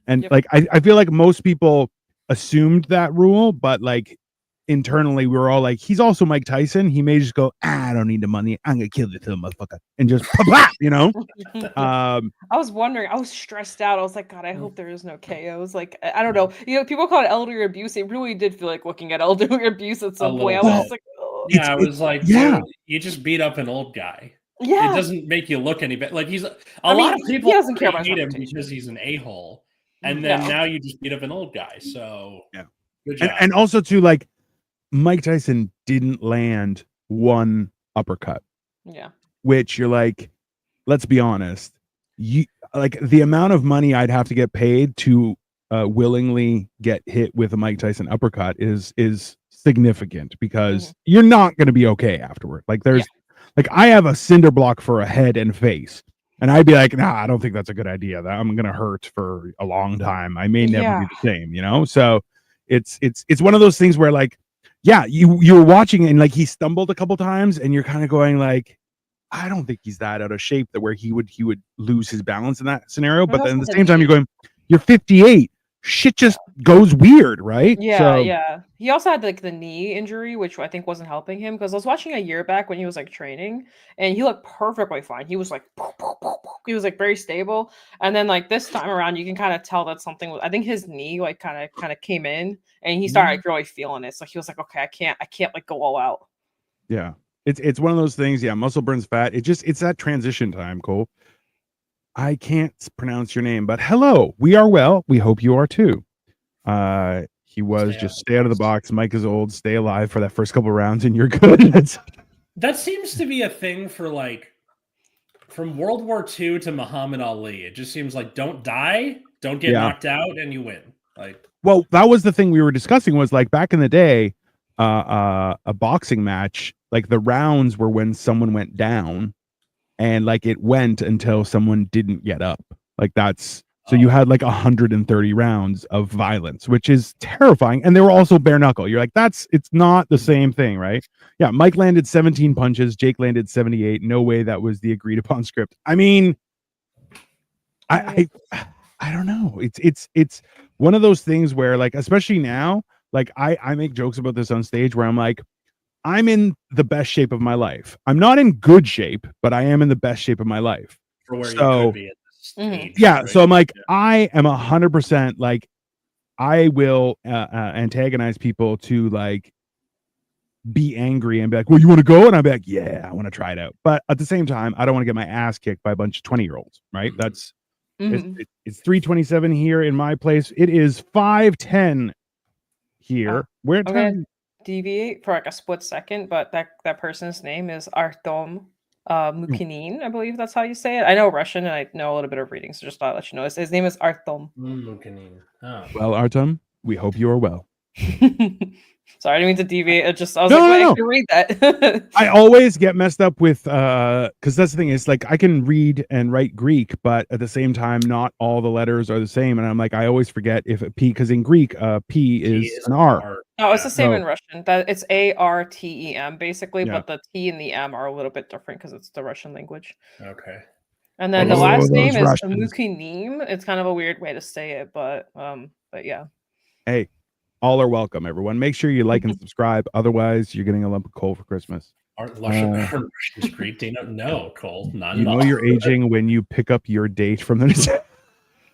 And like, I feel like most people assumed that rule, but like internally we were all like, he's also Mike Tyson. He may just go, I don't need the money. I'm going to kill this little motherfucker. And just plap, I was wondering, I was stressed out. I was like, God, I hope there is no KOs. Like, I don't know. People call it elderly abuse. It really did feel like looking at elderly abuse at some point. I was just like, oh. Yeah, I was like, dude, you just beat up an old guy. Yeah. It doesn't make you look any better. Like a lot of people doesn't care about hate him because he's an a-hole. And then now you just beat up an old guy. So good job. And also too, like, Mike Tyson didn't land one uppercut. Yeah. Which you're like, let's be honest. You like the amount of money I'd have to get paid to willingly get hit with a Mike Tyson uppercut is significant because you're not going to be okay afterward. Like there's like I have a cinder block for a head and face. And I'd be like, nah, I don't think that's a good idea. That I'm going to hurt for a long time. I may never be the same, So it's one of those things where like, you were watching and like he stumbled a couple times and you're kind of going like, I don't think he's that out of shape that where he would lose his balance in that scenario. But then at the same time, you're going, you're 58. Shit just goes weird, right? Yeah. He also had like the knee injury, which I think wasn't helping him because I was watching a year back when he was like training and he looked perfectly fine. He was like, he was like very stable. And then like this time around, you can kind of tell that something was, I think his knee like kind of came in and he started like really feeling it. So he was like, okay, I can't like go all out. Yeah. It's one of those things. Yeah. Muscle burns fat. It's that transition time, Cole. I can't pronounce your name, but hello, we are well. We hope you are too. He was stay out of the box. Mike is old. Stay alive for that first couple rounds, and you're good. That seems to be a thing for like from World War II to Muhammad Ali. It just seems like don't die, don't get knocked out, and you win. Like, well, that was the thing we were discussing. Was like back in the day, a boxing match, like the rounds were when someone went down. And like it went until someone didn't get up. Like that's so you had like 130 rounds of violence, which is terrifying. And they were also bare knuckle. You're like, it's not the same thing, right? Yeah, Mike landed 17 punches, Jake landed 78. No way that was the agreed upon script. I mean, I don't know. It's one of those things where like, especially now, like I make jokes about this on stage where I'm like, I'm in the best shape of my life. I'm not in good shape, but I am in the best shape of my life. For where you could be at this age, right? So I'm like, I am 100% like, I will antagonize people to like be angry and be like, well, you want to go? And I'll be like, yeah, I want to try it out. But at the same time, I don't want to get my ass kicked by a bunch of 20-year-olds, right? That's it's 3:27 here in my place. It is 5:10 here. We're I'm gonna deviate for like a split second, but that person's name is Artom Mukinin. I believe that's how you say it. I know Russian and I know a little bit of reading, so just thought I'd let you know. His name is Artom. Mukinin. Oh. Well, Artem, we hope you are well. Sorry, I didn't mean to deviate. I was No, like, no, wait, no. I can read that. I always get messed up with because that's the thing is like I can read and write Greek, but at the same time, not all the letters are the same, and I'm like I always forget if a P because in Greek, P is an R. Oh, it's the same So- in Russian. That it's ARTEM basically, Yeah. but the T and the M are a little bit different because it's the Russian language. Okay. And then Oh, the last those name is Russians. Mukinim. It's kind of a weird way to say it, but yeah. Hey, all are welcome, everyone. Make sure you like and subscribe. Otherwise, you're getting a lump of coal for Christmas. Aren't Russians Greek? Do you know? No, Cole. Not You at know all. you're aging when you pick up your date from the.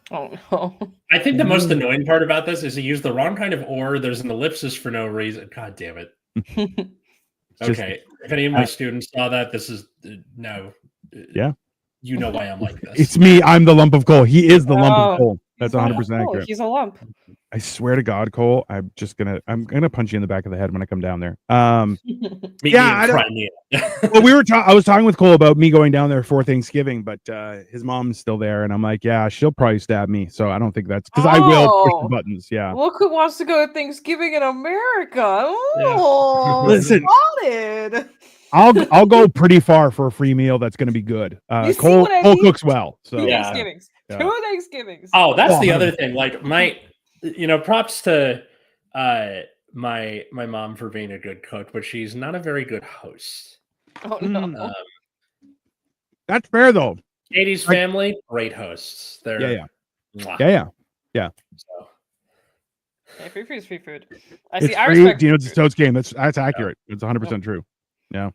Oh no. I think the most annoying part about this is he used the wrong kind of or. There's an ellipsis for no reason. God damn it. Just- Okay. If any of my students saw that, this is no. Yeah. You know why I'm like this. It's me. I'm the lump of coal. He is the lump Oh, of coal. That's He's not 100% cool. accurate. He's a lump. I swear to God, Cole, I'm gonna punch you in the back of the head when I come down there. Meet me yeah, in I don't- Crimea. Well, I was talking with Cole about me going down there for Thanksgiving, but his mom's still there, and I'm like, yeah, she'll probably stab me. So I don't think that's because I will push the Oh. buttons. Yeah. Look who wants to go to Thanksgiving in America. Oh, Listen. spotted. I'll go pretty far for a free meal that's going to be good. You see Cole what I Cole mean? cooks well, so Two Yeah. Thanksgivings. Yeah. 2 Thanksgivings. Oh, that's the Oh, other thing. Like props to my mom for being a good cook, but she's not a very good host. Oh no. Um, that's fair though. Katie's Like- family, great hosts. They're Yeah, mwah. yeah. So, Hey, free food is free food. I It's see. I free. respect. Do you know it's Toad's game? That's accurate. It's 100% true. Yeah.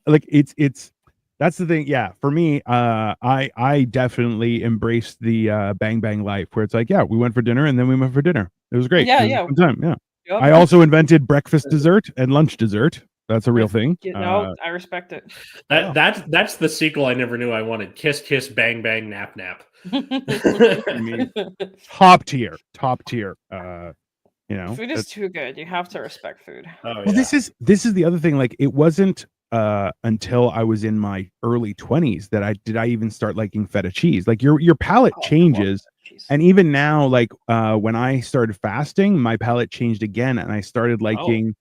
Like it's that's the thing. Yeah, for me, I definitely embraced the bang bang life where it's like, yeah, we went for dinner and then we went for dinner. It was great. Yeah, It was a yeah. fun time. Yeah. Yup. I also invented breakfast dessert and lunch dessert. That's a real thing. You know, I respect it. that's the sequel I never knew I wanted. Kiss, kiss, bang, bang, nap, nap. mean, top tier. You know, Food is too good. You have to respect food. Oh, well, yeah. this is the other thing. Like, it wasn't until I was in my early 20s that I even start liking feta cheese. Like your palate Oh, I love changes. cheese. And even now, like when I started fasting, my palate changed again, and I started liking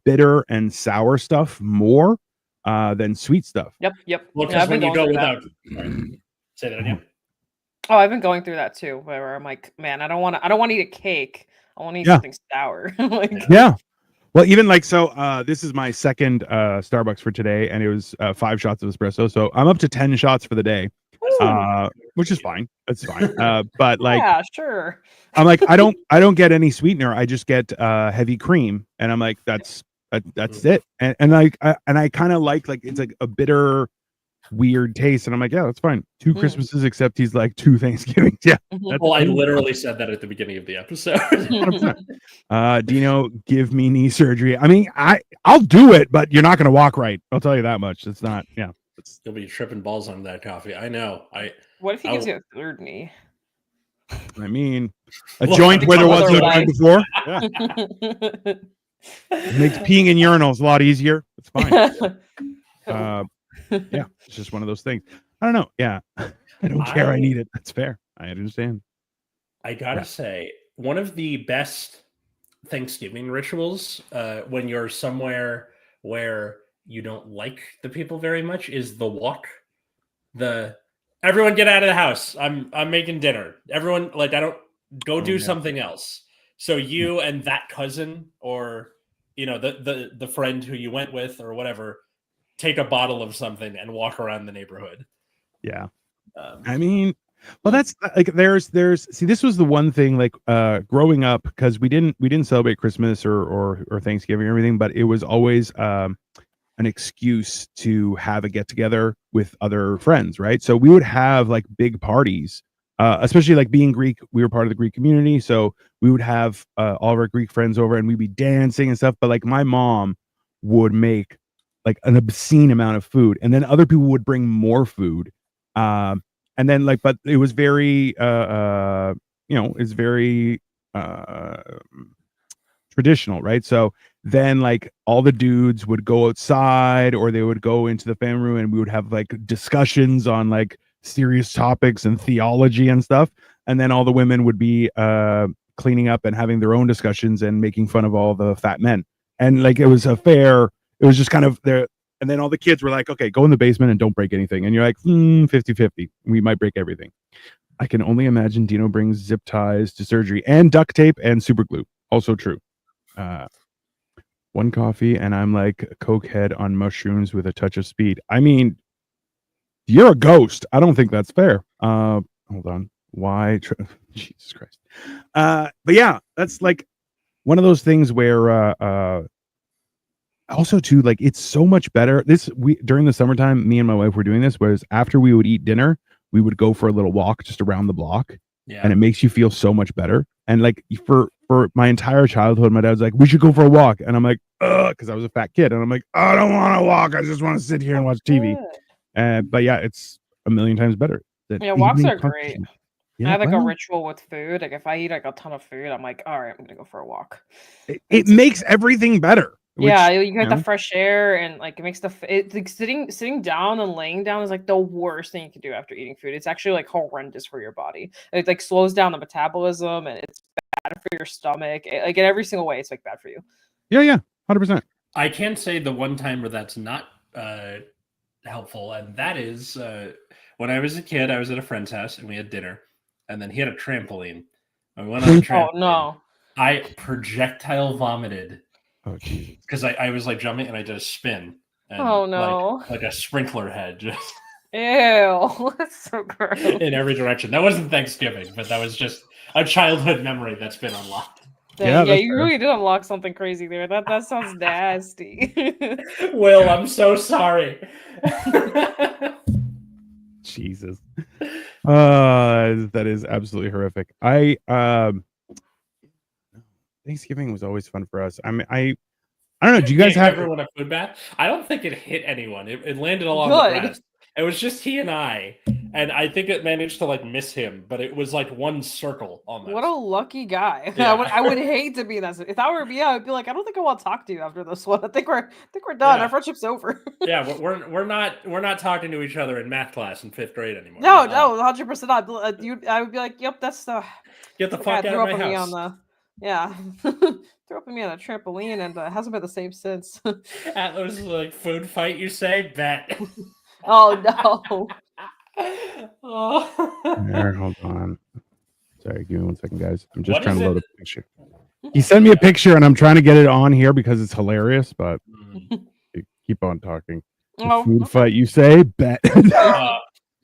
bitter and sour stuff more than sweet stuff. Yep. Well, Yeah, because I've when been you go going through that. without, say that again. Oh, I've been going through that too, where I'm like, man, I don't want to eat a cake. I want to eat Yeah. something sour. Like, Yeah. Well, even like so, this is my second Starbucks for today, and it was 5 shots of espresso. So I'm up to 10 shots for the day, which is fine. That's fine. But like, yeah, sure. I'm like, I don't get any sweetener. I just get heavy cream, and I'm like, that's it. And like, I kind of like it's like a bitter, weird taste, and I'm like, yeah, that's fine. 2 Christmases, except he's like 2 Thanksgivings. Yeah. That's Well, I cool. literally said that at the beginning of the episode. 100%. Dino, give me knee surgery. I mean, I'll do it, but you're not going to walk right. I'll tell you that much. It's not. Yeah. You'll be tripping balls on that coffee. I know. What if he gives I- you a third knee? I mean, a Well, joint where there was no otherwise- joint before. Yeah. It makes peeing in urinals a lot easier. It's fine. Yeah, it's just one of those things. I don't know. Yeah, I don't care. I need it. That's fair. I understand. I gotta say, one of the best Thanksgiving rituals when you're somewhere where you don't like the people very much is the walk. Everyone get out of the house. I'm making dinner. Everyone, like, I don't go do something else. So you and that cousin, or the friend who you went with or whatever, take a bottle of something and walk around the neighborhood. Yeah. I mean, well, that's like there's see, this was the one thing, like growing up, because we didn't celebrate Christmas or Thanksgiving or everything, but it was always an excuse to have a get together with other friends, right? So we would have like big parties, especially like being Greek, we were part of the Greek community, so we would have all of our Greek friends over and we'd be dancing and stuff. But like my mom would make like an obscene amount of food, and then other people would bring more food. And then like, but it was very, it's very traditional, right? So then like all the dudes would go outside or they would go into the family room and we would have like discussions on like serious topics and theology and stuff. And then all the women would be cleaning up and having their own discussions and making fun of all the fat men. And like it was just kind of there. And then all the kids were like, okay, go in the basement and don't break anything. And you're like, 50-50. We might break everything. I can only imagine Dino brings zip ties to surgery and duct tape and super glue. Also true. One coffee and I'm like a coke head on mushrooms with a touch of speed. I mean, you're a ghost. I don't think that's fair. Hold on. Why? Jesus Christ. But yeah, that's like one of those things where also too, like it's so much better. During the summertime, me and my wife were doing this, whereas after we would eat dinner, we would go for a little walk just around the block. Yeah. And it makes you feel so much better. And like for my entire childhood, my dad's like, we should go for a walk. And I'm like, because I was a fat kid. And I'm like, I don't want to walk. I just want to sit here and watch TV. But yeah, it's a million times better. Yeah, walks are great. Yeah, I have like a ritual with food. Like if I eat like a ton of food, I'm like, all right, I'm gonna go for a walk. It makes everything better. Yeah, you get the fresh air and like it makes it's like sitting down and laying down is like the worst thing you can do after eating food. It's actually like horrendous for your body. It like slows down the metabolism and it's bad for your stomach. Like in every single way, it's like bad for you. Yeah, 100%. I can say the one time where that's not helpful, and that is when I was a kid. I was at a friend's house and we had dinner, and then he had a trampoline. And we went on the trampoline. Oh no! I projectile vomited. Oh, geez. Because I was like jumping and I did a spin. And oh no! Like a sprinkler head, just ew, that's so gross. In every direction. That wasn't Thanksgiving, but that was just a childhood memory that's been unlocked. Yeah, you really did unlock something crazy there. That sounds nasty. Will, I'm so sorry. Jesus. That is absolutely horrific. Thanksgiving was always fun for us. I mean, I don't know. Do you guys have everyone a food bath? I don't think it hit anyone. It landed along the breast. It was just he and I think it managed to like miss him, but it was like one circle almost. What a lucky guy! Yeah. I would hate to be that. If that were me, I would be like, I don't think I want to talk to you after this one. I think we're done. Yeah. Our friendship's over. Yeah, we're not talking to each other in math class in 5th grade anymore. No, 100% not. I would be like, yep, that's the get the fuck out of my house. Yeah, threw up at me on a trampoline, and it hasn't been the same since. Atlas like food fight, you say? Bet. Oh no. There, hold on. Sorry, give me 1 second, guys. I'm just trying to load a picture. He sent me a picture, and I'm trying to get it on here because it's hilarious. But keep on talking. Food fight, you say? Bet. Yeah,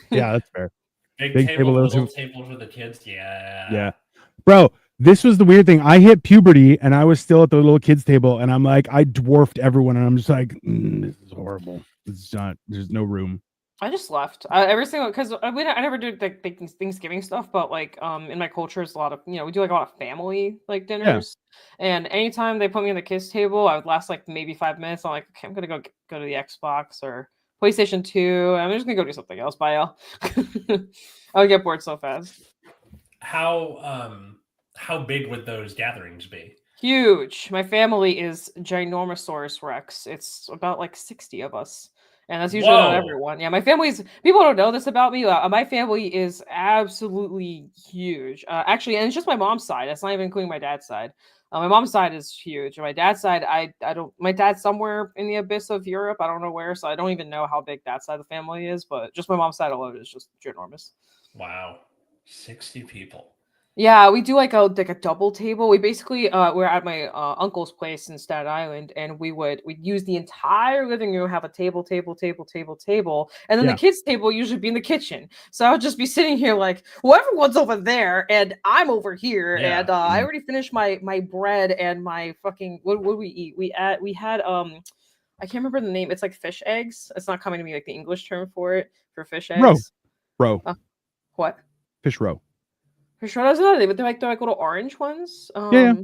that's fair. Big table, little table for the kids. Yeah. Bro. This was the weird thing. I hit puberty and I was still at the little kids table and I'm like, I dwarfed everyone and I'm just like, this is horrible. It's not, there's no room. I just left every single, because I never do like Thanksgiving stuff, but like in my culture is a lot of, we do like a lot of family like dinners, and anytime they put me on the kids table, I would last like maybe 5 minutes. I'm like, okay, I'm gonna go to the Xbox or PlayStation 2. I'm just gonna go do something else. Bye, y'all. I would get bored so fast. How big would those gatherings be? Huge. My family is ginormosaurus Rex. It's about like 60 of us. And that's usually not everyone. Yeah, my family's, people don't know this about me. My family is absolutely huge. Actually, and it's just my mom's side. It's not even including my dad's side. My mom's side is huge. My dad's side, I don't, my dad's somewhere in the abyss of Europe. I don't know where. So I don't even know how big that side of the family is. But just my mom's side alone is just ginormous. Wow. 60 people. Yeah, we do like a double table. We basically we're at my uncle's place in Staten Island, and we'd use the entire living room, have a table, and then the kids' table usually be in the kitchen. So I would just be sitting here like, well, everyone's over there, and I'm over here, and I already finished my bread and my fucking what did we eat? We had I can't remember the name. It's like fish eggs. It's not coming to me like the English term for fish eggs. Roe. What? Fish roe. For sure, that's another thing, but they're like little orange ones. I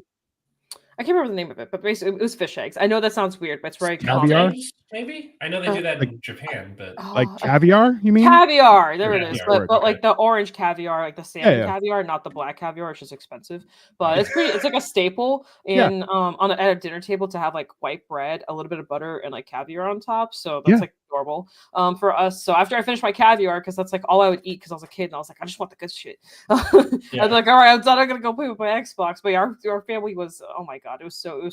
I can't remember the name of it, but basically it was fish eggs. I know that sounds weird, but it's very Caviar? common. Maybe I know they do that in Japan, but Like caviar, you mean? Caviar, there it is. Caviar, But like the orange caviar, like the salmon yeah. caviar, not the black caviar, it's just expensive. But it's pretty. It's like a staple Yeah. in at a dinner table to have like white bread, a little bit of butter, and like caviar on top. So that's like adorable for us. So after I finished my caviar, because that's like all I would eat because I was a kid and I was like, I just want the good shit. I was like, all right, I'm done. I'm gonna go play with my Xbox. But our family was, oh my god, it was so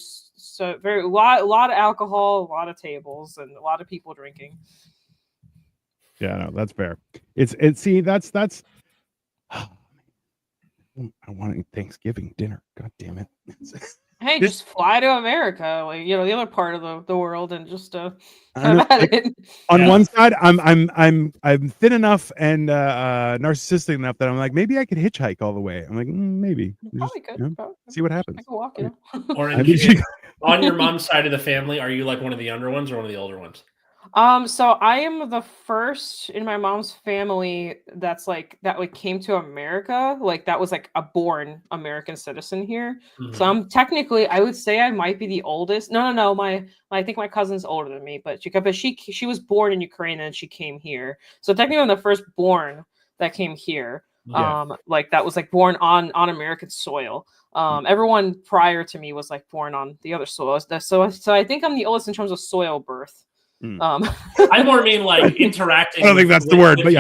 very a lot of alcohol, a lot of tables, and a lot of people drinking. Yeah, no, that's fair. It's see, that's I want Thanksgiving dinner. God damn it. Hey, just fly to America, like the other part of the world, and just have at it. On one side, I'm thin enough and narcissistic enough that I'm like, maybe I could hitchhike all the way. I'm like, maybe. Probably could. See what happens. I can walk, Or on your mom's side of the family, are you like one of the younger ones or one of the older ones? So I am the first in my mom's family that came to America, like that was like a born American citizen here. Mm-hmm. So I'm technically, I would say I might be the oldest. No. I think my cousin's older than me, but she was born in Ukraine and she came here. So technically I'm the first born that came here. Like that was like born on American soil. Everyone prior to me was like born on the other soil. So I think I'm the oldest in terms of soil birth. I more mean like interacting. I don't think that's the word, but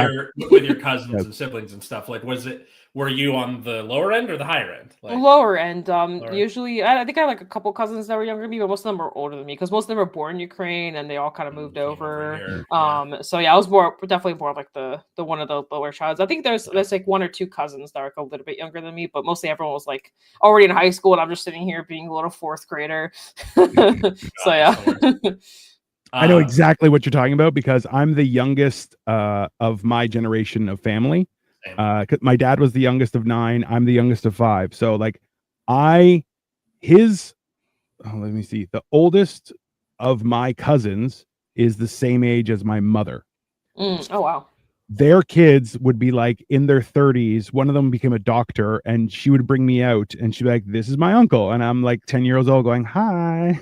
with your cousins and siblings and stuff. Like, were you on the lower end or the higher end? Like, lower end. Usually, I think I have like a couple cousins that were younger than me, but most of them are older than me because most of them were born in Ukraine and they all kind of moved over. So yeah, I was definitely more like the one of the lower childs. I think there's like one or two cousins that are a little bit younger than me, but mostly everyone was like already in high school, and I'm just sitting here being a little fourth grader. So yeah. I know exactly what you're talking about because I'm the youngest of my generation of family. My dad was the youngest of 9. I'm the youngest of 5. So like let me see. The oldest of my cousins is the same age as my mother. Oh, wow. Their kids would be like in their 30s. One of them became a doctor and she would bring me out and she'd be like, this is my uncle. And I'm like 10 years old going, hi.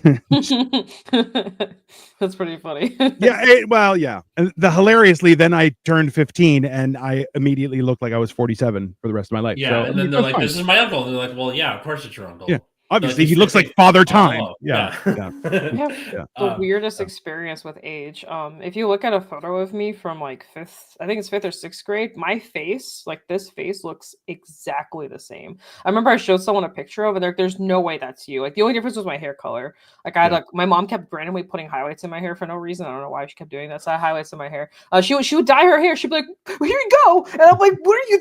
That's pretty funny. Yeah. And hilariously, then I turned 15 and I immediately looked like I was 47 for the rest of my life. Yeah. So, and then they're like, this is my uncle. And they're like, well, yeah, of course it's your uncle. Yeah. Obviously, he looks like Father Time. Yeah. The weirdest experience with age. If you look at a photo of me from like 5th or 6th grade, my face, like this face, looks exactly the same. I remember I showed someone a picture of it. There's no way that's you. Like the only difference was my hair color. Like I had my mom kept randomly putting highlights in my hair for no reason. I don't know why she kept doing that. So I had highlights in my hair. She would dye her hair. She'd be like, well, "Here you go," and I'm like, "What are you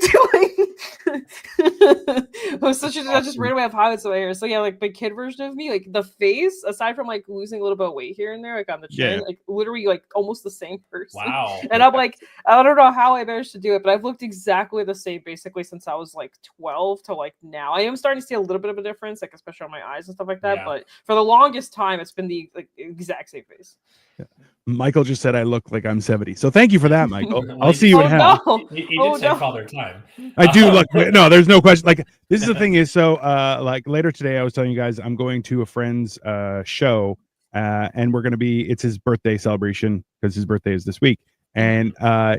doing?" So she just randomly have highlights in my hair. So yeah, like my kid version of me, like the face, aside from like losing a little bit of weight here and there, like on the chin, like literally like almost the same person. Wow. And I'm like, I don't know how I managed to do it, but I've looked exactly the same basically since I was like 12 to like now. I am starting to see a little bit of a difference, like especially on my eyes and stuff like that. But for the longest time, it's been the like exact same face. Yeah. Michael just said I look like I'm 70. So thank you for that, Michael. I'll see you in hell. No. He did say Father Time. I do look. No, there's no question. Like this is the thing is so like later today I was telling you guys I'm going to a friend's show and we're going to be it's his birthday celebration because his birthday is this week and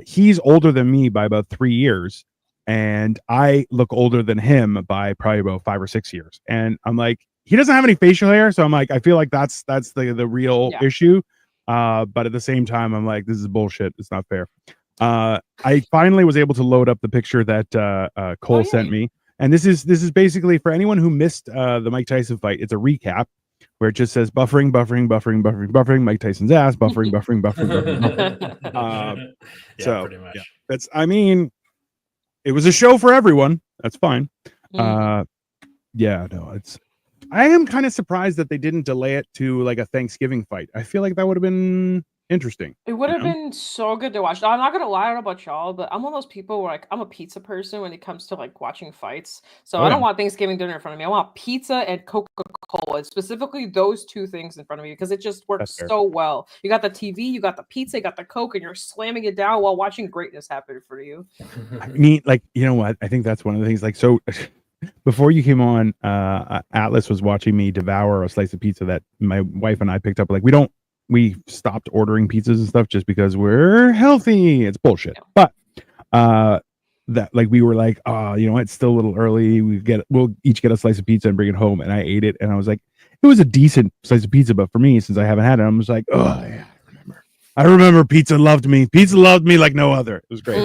he's older than me by about 3 years and I look older than him by probably about 5 or 6 years and I'm like he doesn't have any facial hair so I'm like I feel like that's the real issue. But at the same time, I'm like, this is bullshit. It's not fair. I finally was able to load up the picture that Cole sent me. And this is basically for anyone who missed the Mike Tyson fight. It's a recap where it just says buffering, Mike Tyson's ass, buffering. So pretty much. That's, I mean, it was a show for everyone. That's fine. I am kind of surprised that they didn't delay it to like a Thanksgiving fight. I feel like that would have been interesting. It would have been so good to watch. I'm not gonna lie, I don't know about y'all, but I'm one of those people where like I'm a pizza person when it comes to like watching fights. So I don't want Thanksgiving dinner in front of me. I want pizza and Coca-Cola, specifically those two things in front of me because it just works so well. You got the TV, you got the pizza, you got the Coke, and you're slamming it down while watching greatness happen for you. I mean, like, you know what? I think that's one of the things. Like, so before you came on, Atlas was watching me devour a slice of pizza that my wife and I picked up. Like we stopped ordering pizzas and stuff just because we're healthy. It's bullshit. But that like we were like, oh, you know what? It's still a little early. We'll each get a slice of pizza and bring it home. And I ate it, and I was like, it was a decent slice of pizza, but for me, since I haven't had it, I was like, oh yeah. I remember pizza loved me. Pizza loved me like no other. It was great.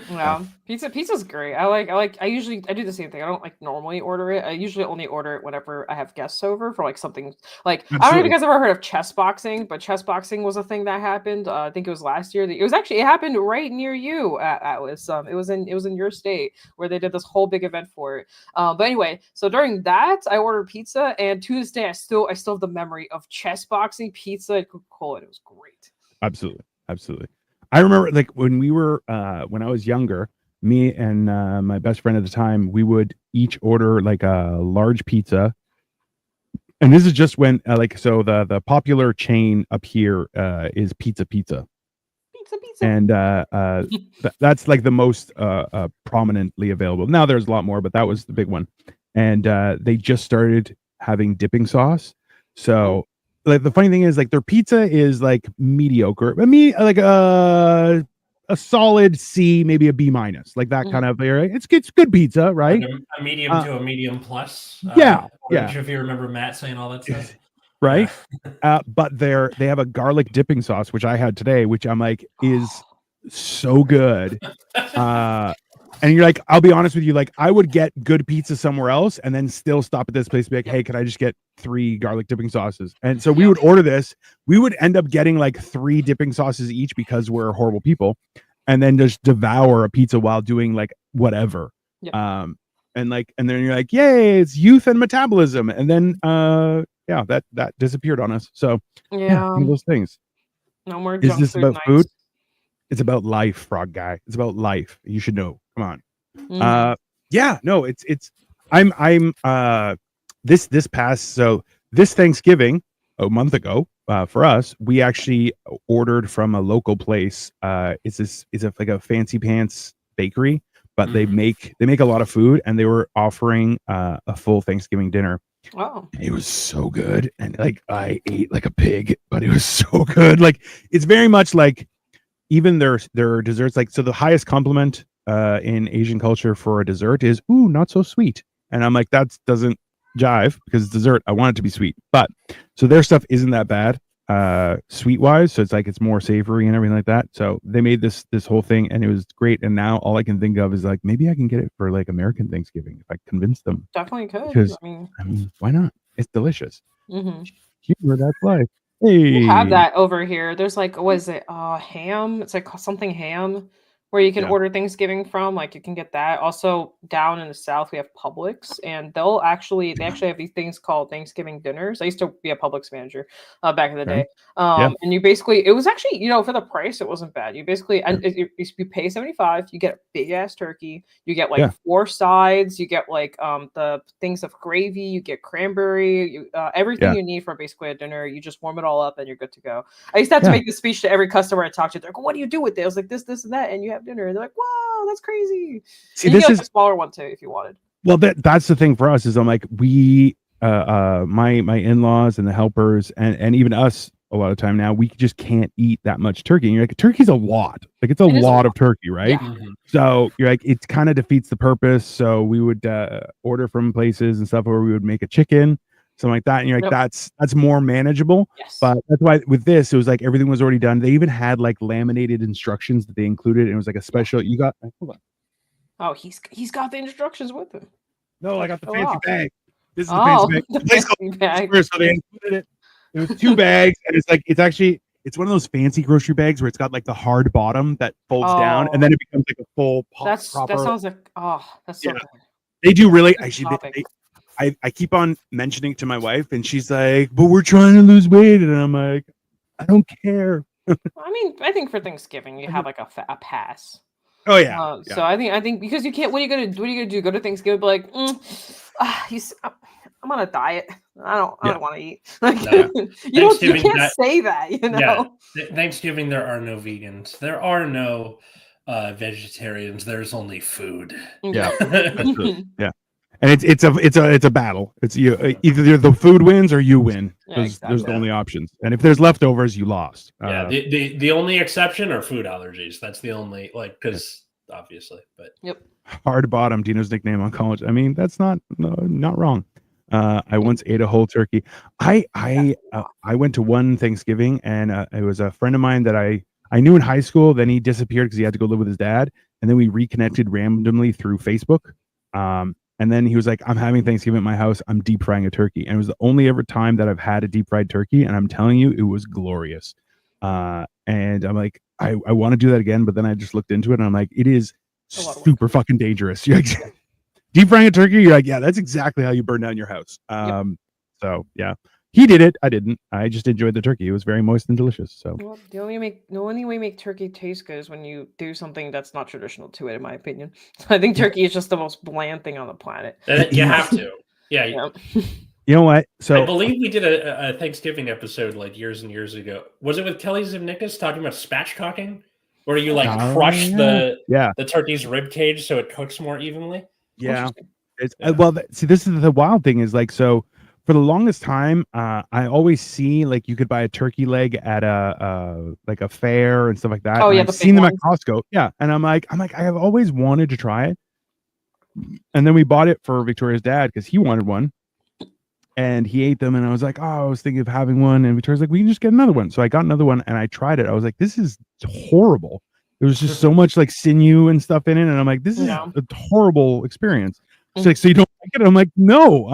Yeah, pizza's great. I usually do the same thing. I don't like normally order it. I usually only order it whenever I have guests over for like something like Absolutely. I don't know if you guys ever heard of chess boxing, but chess boxing was a thing that happened. I think it was last year. It happened right near you at Atlas. It was in your state where they did this whole big event for it. But anyway, so during that I ordered pizza, and to this day I still have the memory of chess boxing pizza and Coca-Cola, and it was great. Absolutely. I remember like when we were when I was younger, me and my best friend at the time, we would each order like a large pizza. And this is just when the popular chain up here is Pizza. And that's like the most prominently available. Now there's a lot more, but that was the big one. And they just started having dipping sauce. So like the funny thing is like their pizza is like mediocre. I mean like a solid C, maybe a B minus, like that kind of area. It's good pizza, right? Like a medium to a medium plus. Yeah. If you remember Matt saying all that stuff. Right. But they have a garlic dipping sauce, which I had today, which I'm like is so good. And you're like, I'll be honest with you, like I would get good pizza somewhere else and then still stop at this place and be like, hey, can I just get 3 garlic dipping sauces? And so we would order this. We would end up getting like 3 dipping sauces each because we're horrible people, and then just devour a pizza while doing like whatever. And then you're like, yay, it's youth and metabolism. And then that disappeared on us. So one of those things. No more Is this about food? It's about life, Frog Guy. It's about life. You should know. Come on. This Thanksgiving a month ago for us, we actually ordered from a local place. It's like a fancy pants bakery, but they make a lot of food, and they were offering a full Thanksgiving dinner. Wow. It was so good, and like I ate like a pig, but it was so good. Like it's very much like even their desserts, like, so the highest compliment in Asian culture for a dessert is, ooh, not so sweet. And I'm like, that doesn't jive because it's dessert. I want it to be sweet. But so their stuff isn't that bad sweet wise. So it's like, it's more savory and everything like that. So they made this whole thing, and it was great. And now all I can think of is like, maybe I can get it for like American Thanksgiving if I convince them. Definitely could. Because I mean, why not? It's delicious. Mm-hmm. Humor, that's life. Hey. We have that over here. There's like, what is it? Ham. It's like something ham where you can order Thanksgiving from. Like you can get that. Also down in the South, we have Publix, and they actually have these things called Thanksgiving dinners. I used to be a Publix manager back in the day. And you basically, it was actually, for the price, it wasn't bad. You basically, and you pay $75, you get a big ass turkey, you get like 4 sides, you get like the things of gravy, you get cranberry, everything you need for basically a dinner. You just warm it all up and you're good to go. I used to have to make this speech to every customer I talked to. They're like, what do you do with it? I was like, this and that, and you have dinner. And they're like, wow, that's crazy. See, this is a smaller one too if you wanted. Well, that's the thing for us is I'm like, we my in-laws and the helpers and even us a lot of time now, we just can't eat that much turkey. And you're like, turkey's a lot. Like it's a lot of turkey, right? Yeah. So you're like, it kind of defeats the purpose. So we would order from places and stuff where we would make a chicken, something like that. And you're like, that's more manageable. Yes. But that's why with this, it was like everything was already done. They even had like laminated instructions that they included. And it was like a special, you got, hold on. Oh, he's got the instructions with him. No, I got the fancy bag. This is the fancy bag. The fancy bag. So they included it. It was 2 bags, and it's one of those fancy grocery bags where it's got like the hard bottom that folds down, and then it becomes like a full proper. That sounds like that's so good. They do really actually. I keep on mentioning to my wife, and she's like, "But we're trying to lose weight," and I'm like, "I don't care." I mean, I think for Thanksgiving you have like a pass. Oh yeah. So I think because you can't. What are you gonna do? Go to Thanksgiving, be like, I'm on a diet. I don't want to eat. Like, you can't say that. Yeah. Thanksgiving, there are no vegans. There are no vegetarians. There's only food. Yeah. Absolutely. Yeah. And it's a battle. It's either the food wins or you win. Yeah, There's the only options. And if there's leftovers, you lost. Yeah, the only exception are food allergies. That's the only because obviously, but Yep. Hard bottom, Dino's nickname on college. I mean, that's not wrong. I once ate a whole turkey. I went to one Thanksgiving, and it was a friend of mine that I knew in high school. Then he disappeared because he had to go live with his dad, and then we reconnected randomly through Facebook. And then he was like, "I'm having Thanksgiving at my house. I'm deep frying a turkey," and it was the only ever time that I've had a deep fried turkey, and I'm telling you, it was glorious. And I'm like, I want to do that again, but then I just looked into it, and I'm like, it is super fucking dangerous. You're like, deep frying a turkey, you're like, yeah, that's exactly how you burn down your house. So yeah, he did it. I didn't. I just enjoyed the turkey. It was very moist and delicious. So well, the only way you make turkey taste good is when you do something that's not traditional to it, in my opinion. So I think turkey is just the most bland thing on the planet. You have to. Yeah. You know what? So I believe we did a Thanksgiving episode like years and years ago. Was it with Kelly Zimnikas talking about spatchcocking? Where you like crush the turkey's rib cage so it cooks more evenly? Yeah. Well, see, this is the wild thing is like, so for the longest time, I always see like you could buy a turkey leg at a like a fair and stuff like that. Oh yeah, I've seen them at Costco. Yeah, and I'm like, I have always wanted to try it. And then we bought it for Victoria's dad because he wanted one, and he ate them. And I was like, oh, I was thinking of having one. And Victoria's like, we can just get another one. So I got another one, and I tried it. I was like, this is horrible. There was just so much like sinew and stuff in it, and I'm like, this is a horrible experience. She's like, so you don't like it? I'm like, no,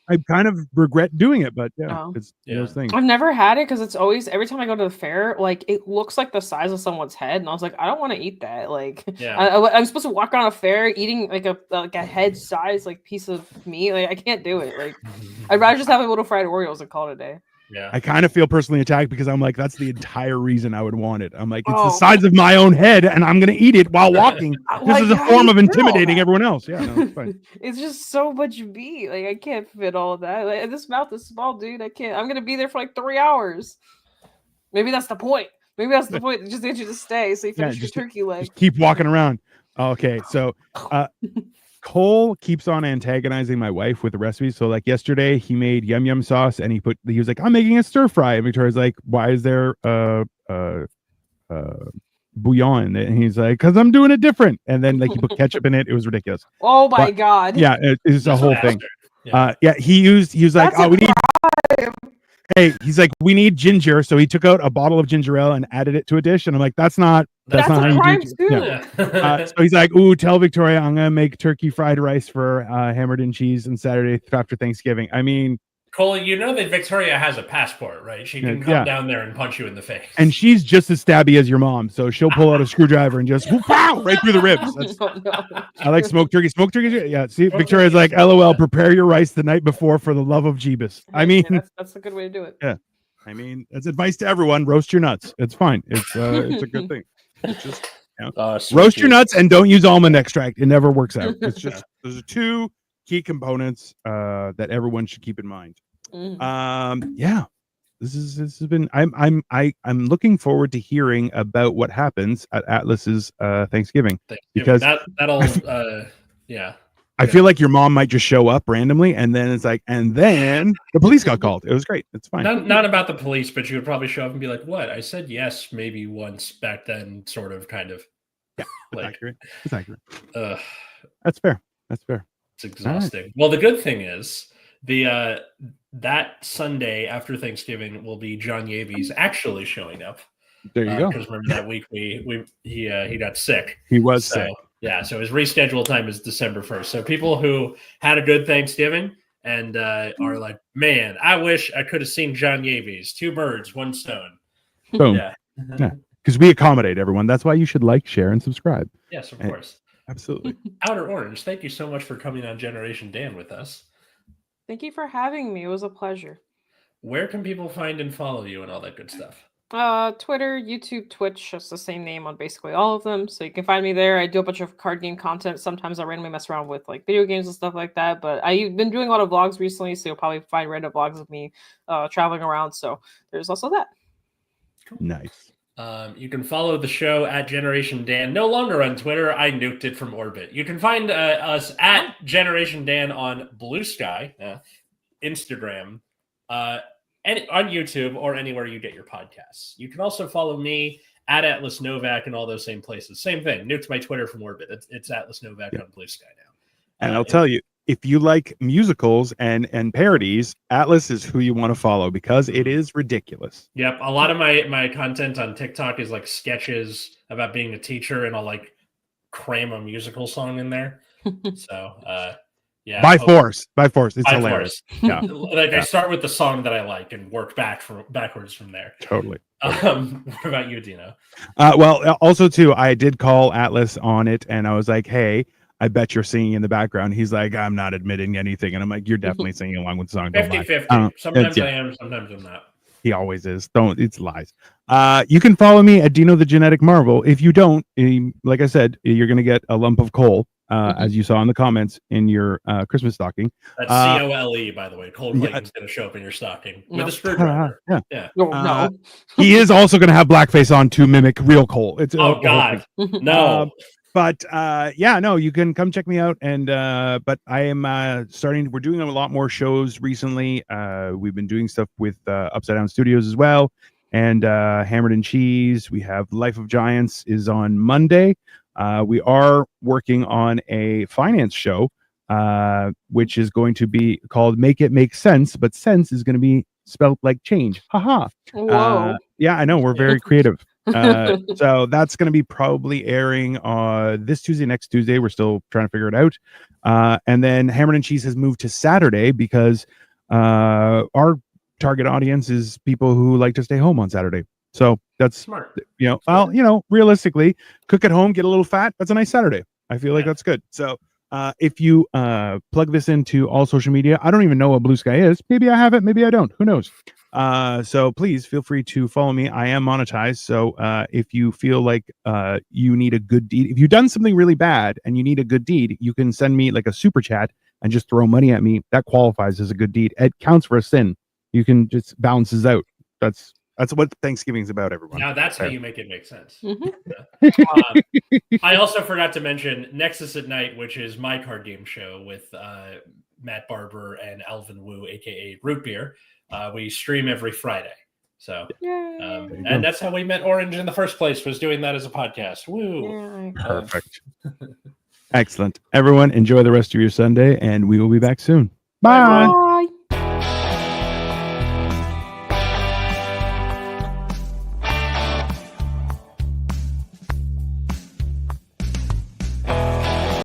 I kind of regret doing it, but it's those things. I've never had it because it's always every time I go to the fair, like it looks like the size of someone's head, and I was like, I don't want to eat that. Like, I'm supposed to walk around a fair eating like a head size like piece of meat. Like, I can't do it. Like, I'd rather just have a little fried Oreos and call it a day. Yeah, I kind of feel personally attacked because I'm like, that's the entire reason I would want it. I'm like, it's the size of my own head, and I'm gonna eat it while walking. This is a form of intimidating everyone else. Yeah, no, it's fine. It's just so much meat. Like, I can't fit all of that. Like, this mouth is small, dude. I can't. I'm gonna be there for like 3 hours. Maybe that's the point. Maybe that's the point. Just get you to stay so you finish your turkey leg. Just keep walking around. Okay, so Cole keeps on antagonizing my wife with the recipes. So like yesterday he made yum yum sauce, and he was like, I'm making a stir fry. And Victoria's like, why is there bouillon? And he's like, because I'm doing it different. And then like he put ketchup in it. It was ridiculous. Oh my god. Yeah, it's a whole thing. He was like, oh, we need. Hey, he's like, we need ginger, so he took out a bottle of ginger ale and added it to a dish, and I'm like, that's not how you do it. Yeah. So he's like, ooh, tell Victoria I'm gonna make turkey fried rice for hammered and cheese on Saturday after Thanksgiving. I mean, Cole, you know that Victoria has a passport, right? She can come down there and punch you in the face. And she's just as stabby as your mom, so she'll pull out a screwdriver and just pow right through the ribs. I like smoked turkey. Smoked turkey, yeah. See, Victoria's like, LOL. Prepare your rice the night before for the love of Jeebus. I mean, that's a good way to do it. Yeah, I mean, that's advice to everyone. Roast your nuts. It's fine. It's a good thing. It's just roast your nuts and don't use almond extract. It never works out. It's just those are two key components that everyone should keep in mind. This has been I'm looking forward to hearing about what happens at Atlas's Thanksgiving because that'll I feel like your mom might just show up randomly, and then it's like, and then the police got called. It was great. It's fine. Not about the police, but you would probably show up and be like, "What? I said yes, maybe once back then." Sort of, kind of. Yeah, like, accurate. It's accurate. That's fair. That's fair. It's exhausting. Right. Well, the good thing is that Sunday after Thanksgiving will be John Yavies actually showing up. There you go. Because remember that week he got sick. He was sick. Yeah, so his rescheduled time is December 1st. So people who had a good Thanksgiving and are like, man, I wish I could have seen John Yavies. 2 birds, 1 stone. Boom. Yeah. Because we accommodate everyone. That's why you should like, share, and subscribe. Yes, of course. Absolutely. Outer Orange, thank you so much for coming on Generation Dan with us. Thank you for having me. It was a pleasure. Where can people find and follow you and all that good stuff? Twitter, YouTube, Twitch, just the same name on basically all of them. So you can find me there. I do a bunch of card game content. Sometimes I randomly mess around with like video games and stuff like that. But I've been doing a lot of vlogs recently, so you'll probably find random vlogs of me traveling around. So there's also that. Nice. You can follow the show at Generation Dan. No longer on Twitter. I nuked it from orbit. You can find us at Generation Dan on Blue Sky, Instagram, and on YouTube or anywhere you get your podcasts. You can also follow me at Atlas Novak and all those same places. Same thing. Nuked my Twitter from orbit. It's Atlas Novak on Blue Sky now. And I'll tell you, if you like musicals and parodies, Atlas is who you want to follow because it is ridiculous. Yep. A lot of my content on TikTok is like sketches about being a teacher, and I'll like cram a musical song in there. So yeah. By force. It's hilarious. Yeah. I start with the song that I like and work backwards from there. Totally. What about you, Dino? Well, also too, I did call Atlas on it and I was like, hey, I bet you're singing in the background. He's like, I'm not admitting anything. And I'm like, you're definitely singing along with the song. 50-50. Sometimes I am, sometimes I'm not. He always is. It's lies. You can follow me at Dino the Genetic Marvel. If you don't, like I said, you're going to get a lump of coal, as you saw in the comments in your Christmas stocking. That's COLE, by the way. Cold plating's going to show up in your stocking with a screwdriver. Yeah. No. He is also going to have blackface on to mimic real coal. It's God. No. But you can come check me out. And but I am we're doing a lot more shows recently. We've been doing stuff with Upside Down Studios as well, and Hammered and Cheese. We have Life of Giants is on Monday. We are working on a finance show, which is going to be called Make It Make Sense, but sense is going to be spelled like change. Haha. Whoa. Yeah, I know, we're very creative. So that's going to be probably airing this Tuesday, next Tuesday. We're still trying to figure it out. And then Hammered and Cheese has moved to Saturday because our target audience is people who like to stay home on Saturday. So that's smart. Realistically, cook at home, get a little fat. That's a nice Saturday. I feel like that's good. So if you plug this into all social media, I don't even know what Blue Sky is. Maybe I have it, maybe I don't. Who knows? So please feel free to follow me. I am monetized. So if you feel like you need a good deed, if you've done something really bad and you need a good deed, you can send me like a super chat and just throw money at me. That qualifies as a good deed. It counts for a sin. You can just balances out. That's what Thanksgiving is about, everyone. Now that's how you make it make sense. Mm-hmm. I also forgot to mention Nexus at Night, which is my card game show with Matt Barber and Alvin Wu, aka Root Beer. We stream every Friday. So and that's how we met Orange in the first place, was doing that as a podcast. Woo. Perfect. Excellent. Everyone, enjoy the rest of your Sunday, and we will be back soon. Bye.